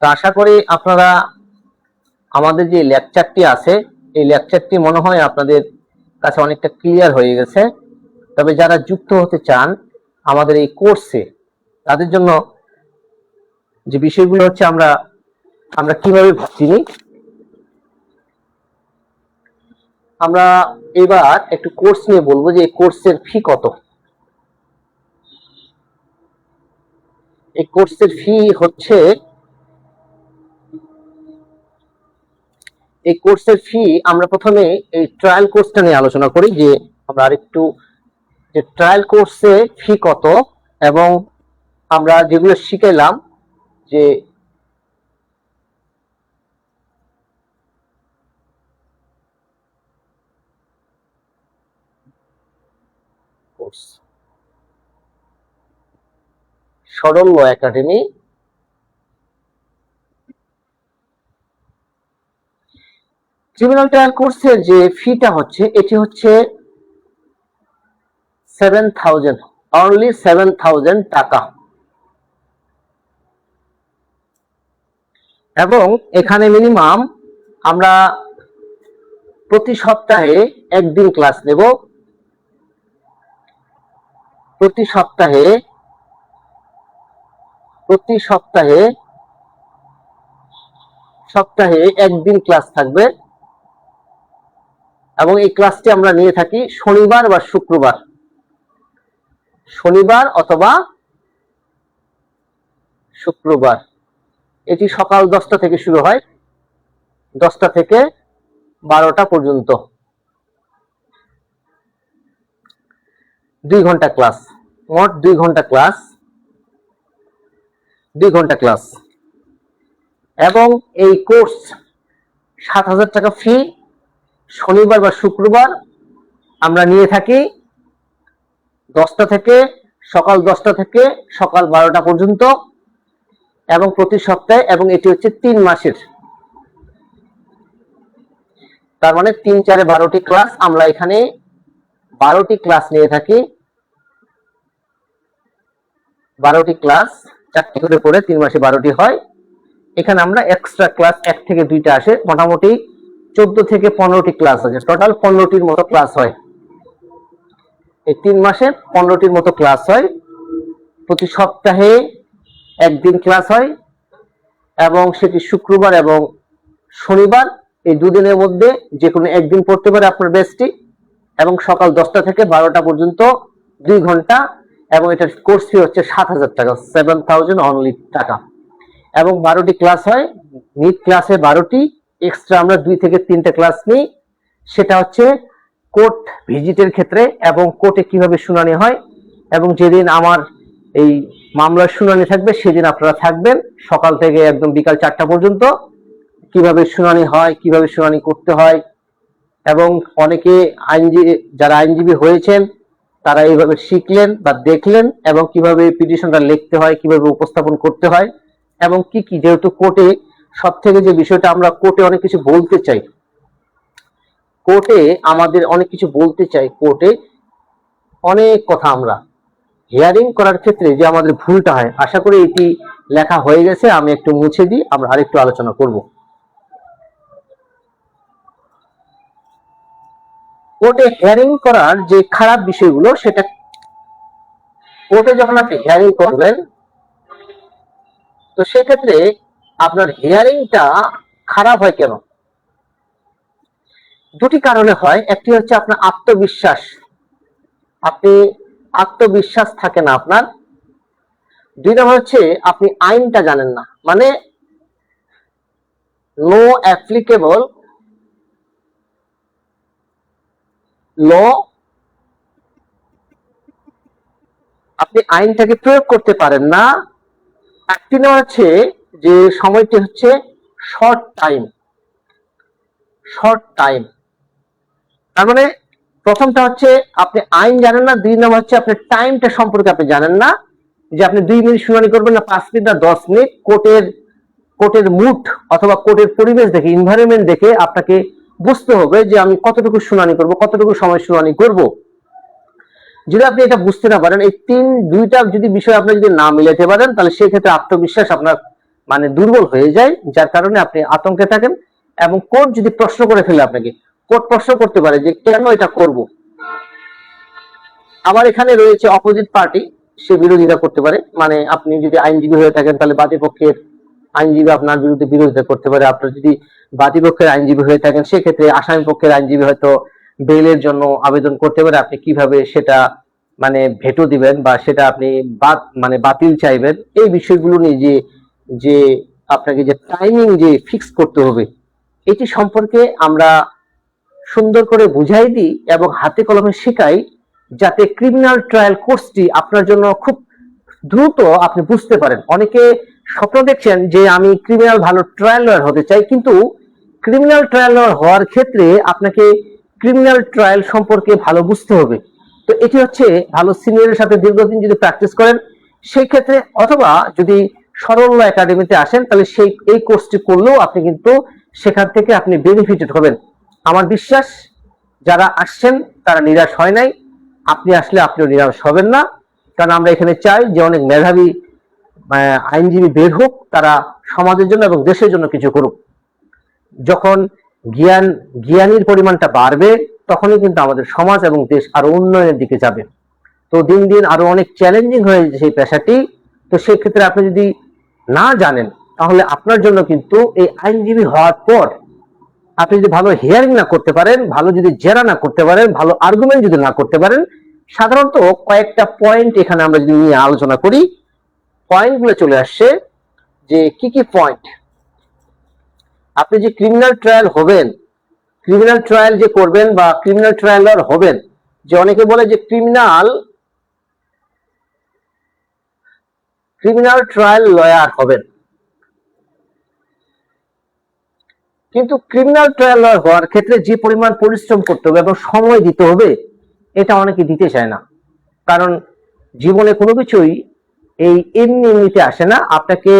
তো আশা করি আপনারা আমাদের যে লেকচারটি আছে এই লেকচারটি মনে হয় আপনাদের কাছে অনেকটা ক্লিয়ার হয়ে গেছে। তবে যারা যুক্ত হতে চান আমাদের এই কোর্সে তাদের জন্য যে বিষয়গুলো হচ্ছে আমরা কিভাবে চিনি, আমরা এবার একটু কোর্স নিয়ে বলবো যে এই কোর্সের ফি কত। এই কোর্সের ফি হচ্ছে, এই কোর্সের ফি আমরা প্রথমে এই ট্রায়াল কোর্সটা নিয়ে আলোচনা করি যে আমরা আরেকটু যে ট্রায়াল কোর্সে ফি কত এবং আমরা যেগুলো শিখাইলাম যে কোর্স সরল ল একাডেমি ক্রিমিনাল ট্রায়াল কোর্সের যে ফিটা হচ্ছে এটি হচ্ছে 7,000, অনলি 7,000 টাকা। এবং এখানে মিনিমাম আমরা প্রতি সপ্তাহে একদিন ক্লাস নেব, প্রতি সপ্তাহে একদিন ক্লাস থাকবে এবং এই ক্লাসটি আমরা নিয়ে থাকি শনিবার বা শুক্রবার, শনিবার অথবা শুক্রবার। এটি সকাল 10টা থেকে শুরু হয়, 10টা থেকে 12টা পর্যন্ত 2 ঘন্টা ক্লাস, মোট 2 ঘন্টা ক্লাস, 2 ঘন্টা ক্লাস। এবং এই কোর্স 7,000 টাকা ফি। শনিবার বা শুক্রবার আমরা নিয়ে থাকি 10টা থেকে সকাল 10টা থেকে সকাল 12টা পর্যন্ত এবং প্রতি সপ্তাহে, এবং এটি হচ্ছে 3 মাসের, তার মানে 3 4 12টি ক্লাস। আমরা এখানে 12টি ক্লাস নিয়ে থাকি, 12টি ক্লাস 4টি করে পড়ে 3 মাসে 12টি হয়। এখানে আমরা এক্সট্রা ক্লাস 1 থেকে 2টা আসে, মোটামুটি 14 থেকে 15টি ক্লাস আছে, টোটাল 15টির মতো ক্লাস হয়। এই 3 মাসে 15টির মতো ক্লাস হয়, প্রতি সপ্তাহে একদিন ক্লাস হয় এবং সেটি শুক্রবার এবং শনিবার। এই দুদিনের মধ্যে যে কোনো একদিন পড়তে পারে আপনার ব্যাচটি, এবং সকাল 10টা থেকে 12টা পর্যন্ত 2 ঘন্টা। এবং এটার কোর্স ফি হচ্ছে 7,000 টাকা, 7,000 অনলি টাকা। এবং 12টি ক্লাস হয়, নিট ক্লাসে 12টি, এক্সট্রা আমরা 2 থেকে 3টে ক্লাস নিই। সেটা হচ্ছে কোর্ট ভিজিটের ক্ষেত্রে এবং কোর্টে কিভাবে শুনানি হয়। এবং যেদিন আমার এই মামলার শুনানি থাকবে সেদিন আপনারা থাকবেন সকাল থেকে একদম বিকাল 4টা পর্যন্ত, কিভাবে শুনানি হয়, কিভাবে শুনানি করতে হয়। এবং অনেকে যারা আইনজীবী হয়েছেন তারা এইভাবে শিখলেন বা দেখলেন, এবং কিভাবে পিটিশনটা লিখতে হয়, কিভাবে উপস্থাপন করতে হয়, এবং কি কি, যেহেতু কোর্টে সব থেকে যে বিষয়টা, আমরা কোর্টে অনেক কিছু বলতে চাই, কোর্টে আমাদের অনেক কিছু বলতে চাই, কোর্টে অনেক কথা আমরা হিয়ারিং করার ক্ষেত্রে যে আমাদের ভুলটা হয়, আশা করি এটি লেখা হয়ে গেছে, আমি একটু মুছে দিই, আমরা আরেকটু আলোচনা করব। কোর্টে হিয়ারিং করার যে খারাপ বিষয়গুলো, সেটা কোর্টে যখন আপনি হিয়ারিং করবেন তো সেক্ষেত্রে আপনার হিয়ারিংটা খারাপ হয় কেন? দুটি কারণে হয়। একটি হচ্ছে আপনার আত্মবিশ্বাস, আপনি আত্মবিশ্বাস থাকে না আপনার। 2 নম্বর হচ্ছে আপনি আইনটা জানেন না, মানে নো অ্যাপ্লিকেবল ল, আপনি আইনটাকে প্রয়োগ করতে পারেন না। 3 নম্বর হচ্ছে যে সময়টি হচ্ছে শর্ট টাইম, তার মানে প্রথমটা হচ্ছে আপনি আইন জানেন না, 2 নম্বর হচ্ছে আপনি টাইমটা সম্পর্কে আপনি জানেন না, যে আপনি 2 মিনিট শুনানি করবেন না 5 মিনিট না 10 মিনিট। কোর্টের মুড অথবা কোর্টের পরিবেশ দেখে, এনভায়রনমেন্ট দেখে আপনাকে বুঝতে হবে যে আমি কতটুকু শুনানি করব, কতটুকু সময় শুনানি করব। যদি আপনি এটা বুঝতে না পারেন, এই দুইটা যদি বিষয় আপনি যদি না মিলাতে পারেন, তাহলে সেই ক্ষেত্রে আত্মবিশ্বাস আপনার মানে দুর্বল হয়ে যায়, যার কারণে আপনি আতঙ্কে থাকেন। এবং কোর্ট যদি প্রশ্ন করে ফেলে আপনাকে, কোর্ট প্রশ্ন করতে পারে যে কেন এটা করব। আবার এখানে রয়েছে অপোজিট পার্টি, সে বিরোধিতা করতে পারে। মানে আপনি যদি আইনজীবী হয়ে থাকেন, তাহলে বাদীপক্ষের আইনজীবী আপনার বিরুদ্ধে বিরোধিতা করতে পারে। আপনার যদি বাদীপক্ষের আইনজীবী হয়ে থাকেন, সেক্ষেত্রে আসামি পক্ষের আইনজীবী হয়তো বেইলের জন্য আবেদন করতে পারে। আপনি কিভাবে সেটা মানে ভেটো দিবেন বা সেটা আপনি বাতিল চাইবেন, এই বিষয়গুলো নিয়ে যে আপনাকে যে টাইমিং যে ফিক্স করতে হবে, এটি সম্পর্কে আমরা সুন্দর করে বুঝাই দিই এবং হাতে কলমে শেখাই, যাতে ক্রিমিনাল ট্রায়াল কোর্সটি আপনার জন্য খুব দ্রুত আপনি বুঝতে পারেন। অনেকে স্বপ্ন দেখছেন যে আমি ক্রিমিনাল ভালো ট্রায়াল লয়ার হতে চাই, কিন্তু ক্রিমিনাল ট্রায়াল লয়ার হওয়ার ক্ষেত্রে আপনাকে ক্রিমিনাল ট্রায়াল সম্পর্কে ভালো বুঝতে হবে। তো এটি হচ্ছে ভালো সিনিয়রের সাথে দীর্ঘদিন যদি প্র্যাকটিস করেন সেই ক্ষেত্রে, অথবা যদি সরল ল একাডেমিতে আসেন, তাহলে এই কোর্সটি করলেও আপনি কিন্তু সেখান থেকে আপনি বেনিফিটেড হবেন। আমার বিশ্বাস যারা আসছেন তারা নিরাশ হয় নাই, আপনি আসলে আপনিও নিরাশ হবেন না। কারণ আমরা এখানে চাই যে অনেক মেধাবী আইনজীবী বের হোক, তারা সমাজের জন্য এবং দেশের জন্য কিছু করুক। যখন জ্ঞানীর পরিমাণটা বাড়বে, তখনই কিন্তু আমাদের সমাজ এবং দেশ আরো উন্নয়নের দিকে যাবে। তো দিন দিন আরো অনেক চ্যালেঞ্জিং হয়ে যাচ্ছে সেই পেশাটি। তো সেই ক্ষেত্রে আপনি যদি না জানেন, তাহলে আপনার জন্য কিন্তু এই আইনজীবী হওয়ার পর আপনি যদি ভালো হিয়ারিং না করতে পারেন, ভালো যদি জেরা না করতে পারেন, ভালো আর্গুমেন্ট যদি না করতে পারেন, সাধারণত কয়েকটা পয়েন্ট এখানে আমরা যদি নিয়ে আলোচনা করি, পয়েন্টগুলো চলে আসছে যে কি কি পয়েন্ট। আপনি যে ক্রিমিনাল ট্রায়াল হবেন, ক্রিমিনাল ট্রায়াল যে করবেন বা ক্রিমিনাল ট্রায়ালার হবেন, যে অনেকে বলে যে ক্রিমিনাল ট্রায়াল লয়ার হবেন, কিন্তু ক্রিমিনাল ট্রায়াল লয়ার হওয়ার ক্ষেত্রে যে পরিমাণ পরিশ্রম করতে হবে এবং সময় দিতে হবে, এটা অনেকে দিতে চায় না। কারণ জীবনে কোনো কিছুই এই এমনিতে আসে না, আপনাকে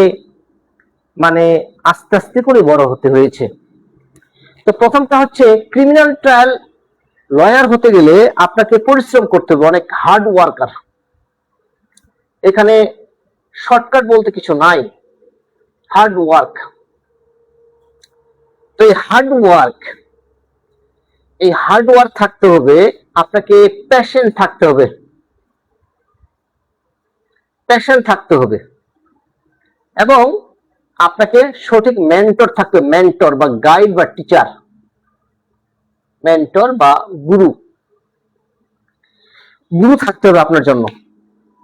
মানে আস্তে আস্তে করে বড় হতে হয়েছে। তো প্রথমটা হচ্ছে ক্রিমিনাল ট্রায়াল লয়ার হতে গেলে আপনাকে পরিশ্রম করতে হবে, অনেক হার্ড ওয়ার্কার। এখানে শর্টকাট বলতে কিছু নাই, হার্ড ওয়ার্ক। তো এই হার্ড ওয়ার্ক থাকতে হবে, আপনাকে প্যাশন থাকতে হবে এবং আপনাকে সঠিক মেন্টর থাকতে হবে, মেন্টর বা গাইড বা টিচার, মেন্টর বা গুরু থাকতে হবে আপনার জন্য।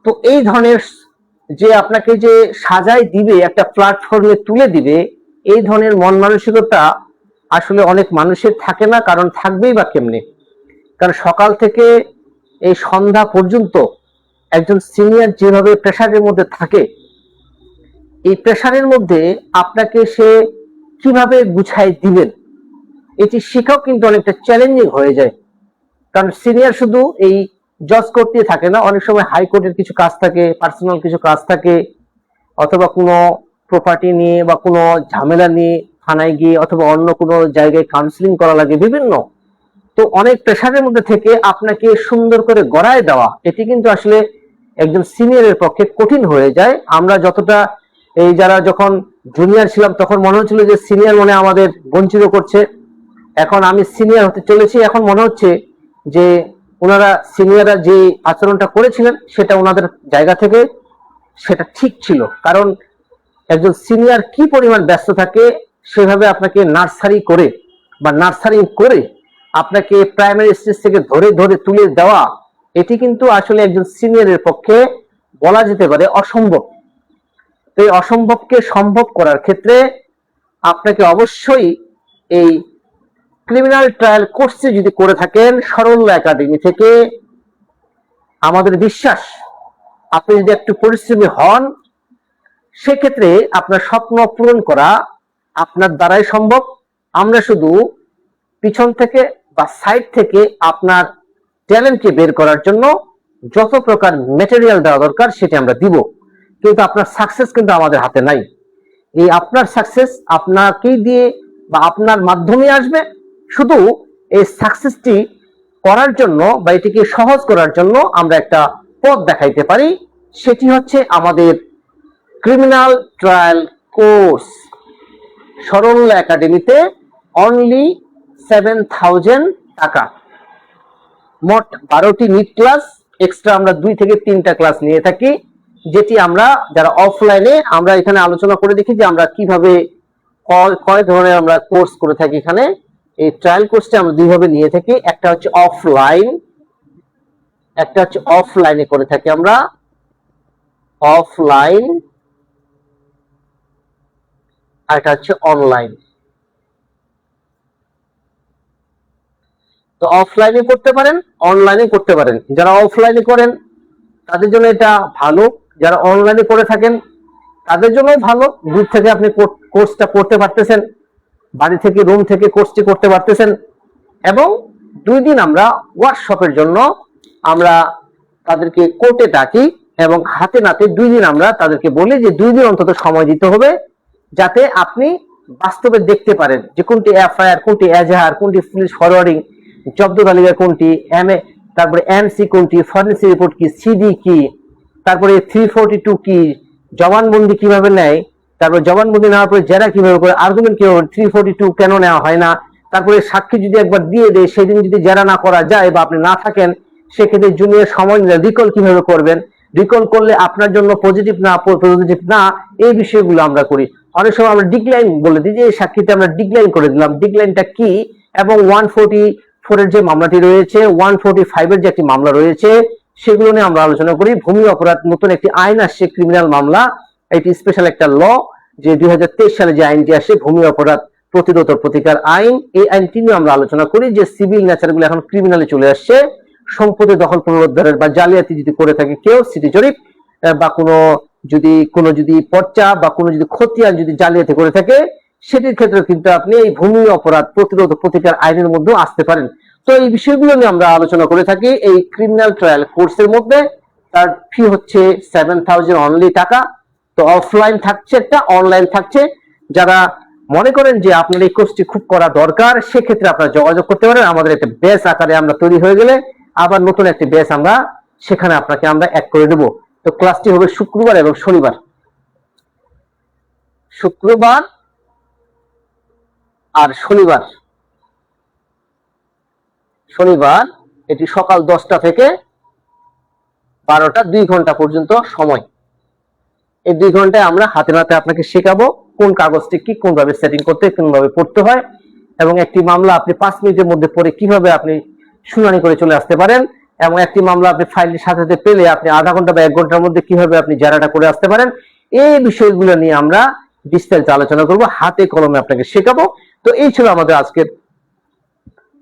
তো এই ধরনের যে আপনাকে যে সাজায় দিবে, একটা প্ল্যাটফর্মে তুলে দিবে, এই ধরনের মন মানসিকতা আসলে অনেক মানুষের থাকে না। কারণ থাকবেই বা কেমনে? কারণ সকাল থেকে এই সন্ধ্যা পর্যন্ত একজন সিনিয়র যেভাবে প্রেসারের মধ্যে থাকে, এই প্রেসারের মধ্যে আপনাকে সে কিভাবে গুছাই দিবেন, এটি শেখাও কিন্তু অনেকটা চ্যালেঞ্জিং হয়ে যায়। কারণ সিনিয়র শুধু এই জজ করতে থাকে না, অনেক সময় হাইকোর্টের কিছু কাজ থাকে, পার্সোনাল কিছু কাজ থাকে, অথবা কোনো প্রপার্টি নিয়ে বা কোনো ঝামেলা নিয়ে থানায় গিয়ে অথবা অন্য কোনো জায়গায় কাউন্সিলিং করা লাগে বিভিন্ন। তো অনেক প্রেশারের মধ্যে থেকে আপনাকে সুন্দর করে গড়ায় দেওয়া, এটি কিন্তু আসলে একজন সিনিয়রের পক্ষে কঠিন হয়ে যায়। আমরা যতটা এই যারা যখন জুনিয়র ছিলাম, তখন মনে হচ্ছিল যে সিনিয়র মনে আমাদের বঞ্চিত করছে। এখন আমি সিনিয়র হতে চলেছি, এখন মনে হচ্ছে যে ওনারা সিনিয়ররা যে আচরণটা করেছিলেন সেটা ওনাদের জায়গা থেকে সেটা ঠিক ছিল। কারণ একজন সিনিয়র কি পরিমাণ ব্যস্ত থাকে, সেভাবে আপনাকে নার্সারিং করে আপনাকে প্রাইমারি স্টেজ থেকে ধরে ধরে তুলে দেওয়া, এটি কিন্তু আসলে একজন সিনিয়রের পক্ষে বলা যেতে পারে অসম্ভব। তো এই অসম্ভবকে সম্ভব করার ক্ষেত্রে আপনাকে অবশ্যই এই ক্রিমিনাল ট্রায়াল কোর্সে যদি করে থাকেন সরল একাডেমি থেকে, আমাদের বিশ্বাস আপনি যদি একটু পরিশ্রমী হন, সেক্ষেত্রে আপনার স্বপ্ন পূরণ করা আপনার দ্বারাই সম্ভব। আমরা শুধু পিছন থেকে বা সাইড থেকে আপনার ট্যালেন্টকে বের করার জন্য যত প্রকার ম্যাটেরিয়াল দেওয়া দরকার সেটি আমরা দিব, কিন্তু আপনার সাকসেস কিন্তু আমাদের হাতে নাই। এই আপনার সাকসেস আপনাকেই দিয়ে বা আপনার মাধ্যমে আসবে। শুধু এই সাকসেসটি করার জন্য বা এটিকে সহজ করার জন্য আমরা একটা পথ দেখাইতে পারি, সেটি হচ্ছে আমাদের ক্রিমিনাল ট্রায়াল কোর্স। সরল একাডেমিতে অনলি 7,000 টাকা, মোট 12টি নিট ক্লাস, এক্সট্রা আমরা 2 থেকে 3টা ক্লাস নিয়ে থাকি, যেটি আমরা যারা অফলাইনে আমরা এখানে আলোচনা করে দেখি যে আমরা কিভাবে কয় ধরনের আমরা কোর্স করে থাকি। এখানে এই ট্রায়াল কোর্সটা আমরা দুইভাবে নিয়ে থাকি, একটা হচ্ছে অফলাইন, একটা হচ্ছে অফলাইনে করে থাকি আমরা অফলাইন, আর এটা হচ্ছে অনলাইন। তো অফলাইনে করতে পারেন, অনলাইনে করতে পারেন। যারা অফলাইনে করেন তাদের জন্য এটা ভালো, যারা অনলাইনে করে থাকেন তাদের জন্য ভালো। দূর থেকে আপনি কোর্সটা করতে পারতেছেন, বাড়ি থেকে রুম থেকে কোর্সটি করতে পারতেছেন। এবং 2 দিন আমরা ওয়ার্কশপের জন্য আমরা তাদেরকে কোর্টে ডাকি এবং হাতে নাতে 2 দিন আমরা তাদেরকে বলি যে 2 দিন অন্তত সময় দিতে হবে, যাতে আপনি বাস্তবে দেখতে পারেন যে কোনটি এফআইআর, কোনটি এজাহার, কোনটি পুলিশ ফরওয়ার্ডিং, জব্দ তালিকা কোনটি, এমএ, তারপরে এমসি কোনটি, ফরেন্সিক রিপোর্ট কি, সিডি কি, তারপরে 342 কি, জবানবন্দি কিভাবে নেয়, তারপর জবানবন্দি নেওয়ার পরে জেরা কিভাবে করে, আর্গুমেন্ট কিভাবে, 342 কেন নেওয়া হয় না, তারপরে সাক্ষী যদি একবার দিয়ে দেয় সেদিন যদি জেরা না করা যায় বা আপনি না থাকেন সেক্ষেত্রে জুনিয়র সময় নিলে রিকল কিভাবে করবেন, রিকল করলে আপনার জন্য পজিটিভ না পজিটিভ না, এই বিষয়গুলো আমরা করি। অনেক সময় আমরা ডিক্লাইন বলে দিই যে এই সাক্ষীতে আমরা ডিক্লাইন করে দিলাম, ডিক্লাইনটা কি, এবং 144 এর যে মামলাটি রয়েছে, 145 এর যে একটি মামলা রয়েছে, সেগুলো নিয়ে আমরা আলোচনা করি। ভূমি অপরাধ নতুন একটি আইন আসছে, ক্রিমিনাল মামলা, এটি স্পেশাল একটা ল, যে 2023 সালে যে আইনটি আসে ভূমি অপরাধ প্রতিরোধ ও প্রতিকার আইন, এই আইনটি নিয়ে আমরা আলোচনা করি। যে সিভিল নেচার গুলো এখন ক্রিমিনালে চলে আসছে, সম্পত্তি দখল পুনরুদ্ধারের বা জালিয়াতি যদি করে থাকে কেউ, সিটি জরিপ বা কোনো যদি পর্চা বা কোনো যদি খতিয়ান যদি জালিয়াতি করে থাকে, সেটির ক্ষেত্রে কিন্তু আপনি এই ভূমি অপরাধ প্রতিরোধ ও প্রতিকার আইনের মধ্যে আসতে পারেন। তো এই বিষয়গুলো নিয়ে আমরা আলোচনা করে থাকি এই ক্রিমিনাল ট্রায়াল কোর্সের মধ্যে। তার ফি হচ্ছে 7,000 অনলি টাকা। তো অফলাইন থাকছে একটা, অনলাইন থাকছে। যারা মনে করেন যে আপনার এই কোর্সটি খুব করা দরকার, সেক্ষেত্রে আপনারা যোগাযোগ করতে পারেন। আমাদের একটা ব্যাচ আকারে আমরা তৈরি হয়ে গেলে আবার নতুন একটি ব্যাচ আমরা সেখানে আপনাকে আমরা অ্যাড করে দেব। তো ক্লাসটি হবে শুক্রবার এবং শনিবার। শুক্রবার আর শনিবার, শনিবার এটি সকাল 10টা থেকে 12টা, 2 ঘন্টা পর্যন্ত সময়। এই 2 ঘন্টায় আমরা হাতে নাতে আপনাকে শেখাবো কোন কাগজটি কি, কোনভাবে সেটিং করতে, কোনভাবে পড়তে হয়, এবং একটি মামলা আপনি 5 মিনিটের মধ্যে পড়ে কিভাবে আপনি শুনানি করে চলে আসতে পারেন, এবং একটি মামলা আপনি ফাইলের সাথে সাথে পেলে আপনি আধা ঘন্টা বা 1 ঘন্টার মধ্যে কিভাবে আপনি জেরাটা করে আসতে পারেন। এই বিষয়গুলো নিয়ে আমরা বিস্তারিত আলোচনা করব, হাতে কলমে আপনাকে শেখাবো। তো এই ছিল আমাদের আজকের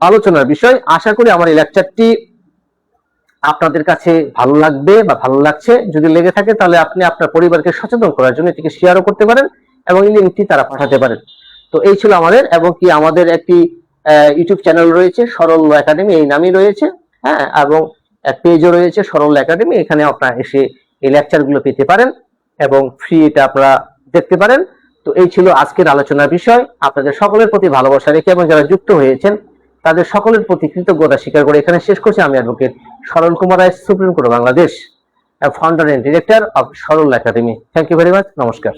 আলোচনার বিষয়। আশা করি আমার এই লেকচারটি আপনাদের কাছে ভালো লাগবে বা ভালো লাগছে। যদি লেগে থাকে তাহলে আপনি আপনার পরিবারকে সচেতন করার জন্য এটিকে শেয়ারও করতে পারেন এবং এই লিঙ্কটি তারা পাঠাতে পারেন। তো এই ছিল আমাদের, এবং কি আমাদের একটি ইউটিউব চ্যানেল রয়েছে সরল একাডেমি, এই নামই রয়েছে, হ্যাঁ, এবং পেজও রয়েছে সরল একাডেমি। এখানে আপনারা এসে এই লেকচারগুলো পেতে পারেন এবং ফ্রি এটা আপনারা দেখতে পারেন। তো এই ছিল আজকের আলোচনার বিষয়। আপনাদের সকলের প্রতি ভালোবাসা রেখে এবং যারা যুক্ত হয়েছেন তাদের সকলের প্রতি কৃতজ্ঞতা স্বীকার করে এখানে শেষ করছি। আমি advocate Saral Kumar Roy, Supreme Court Bangladesh, founder and director of Saral Academy. Thank you very much. নমস্কার।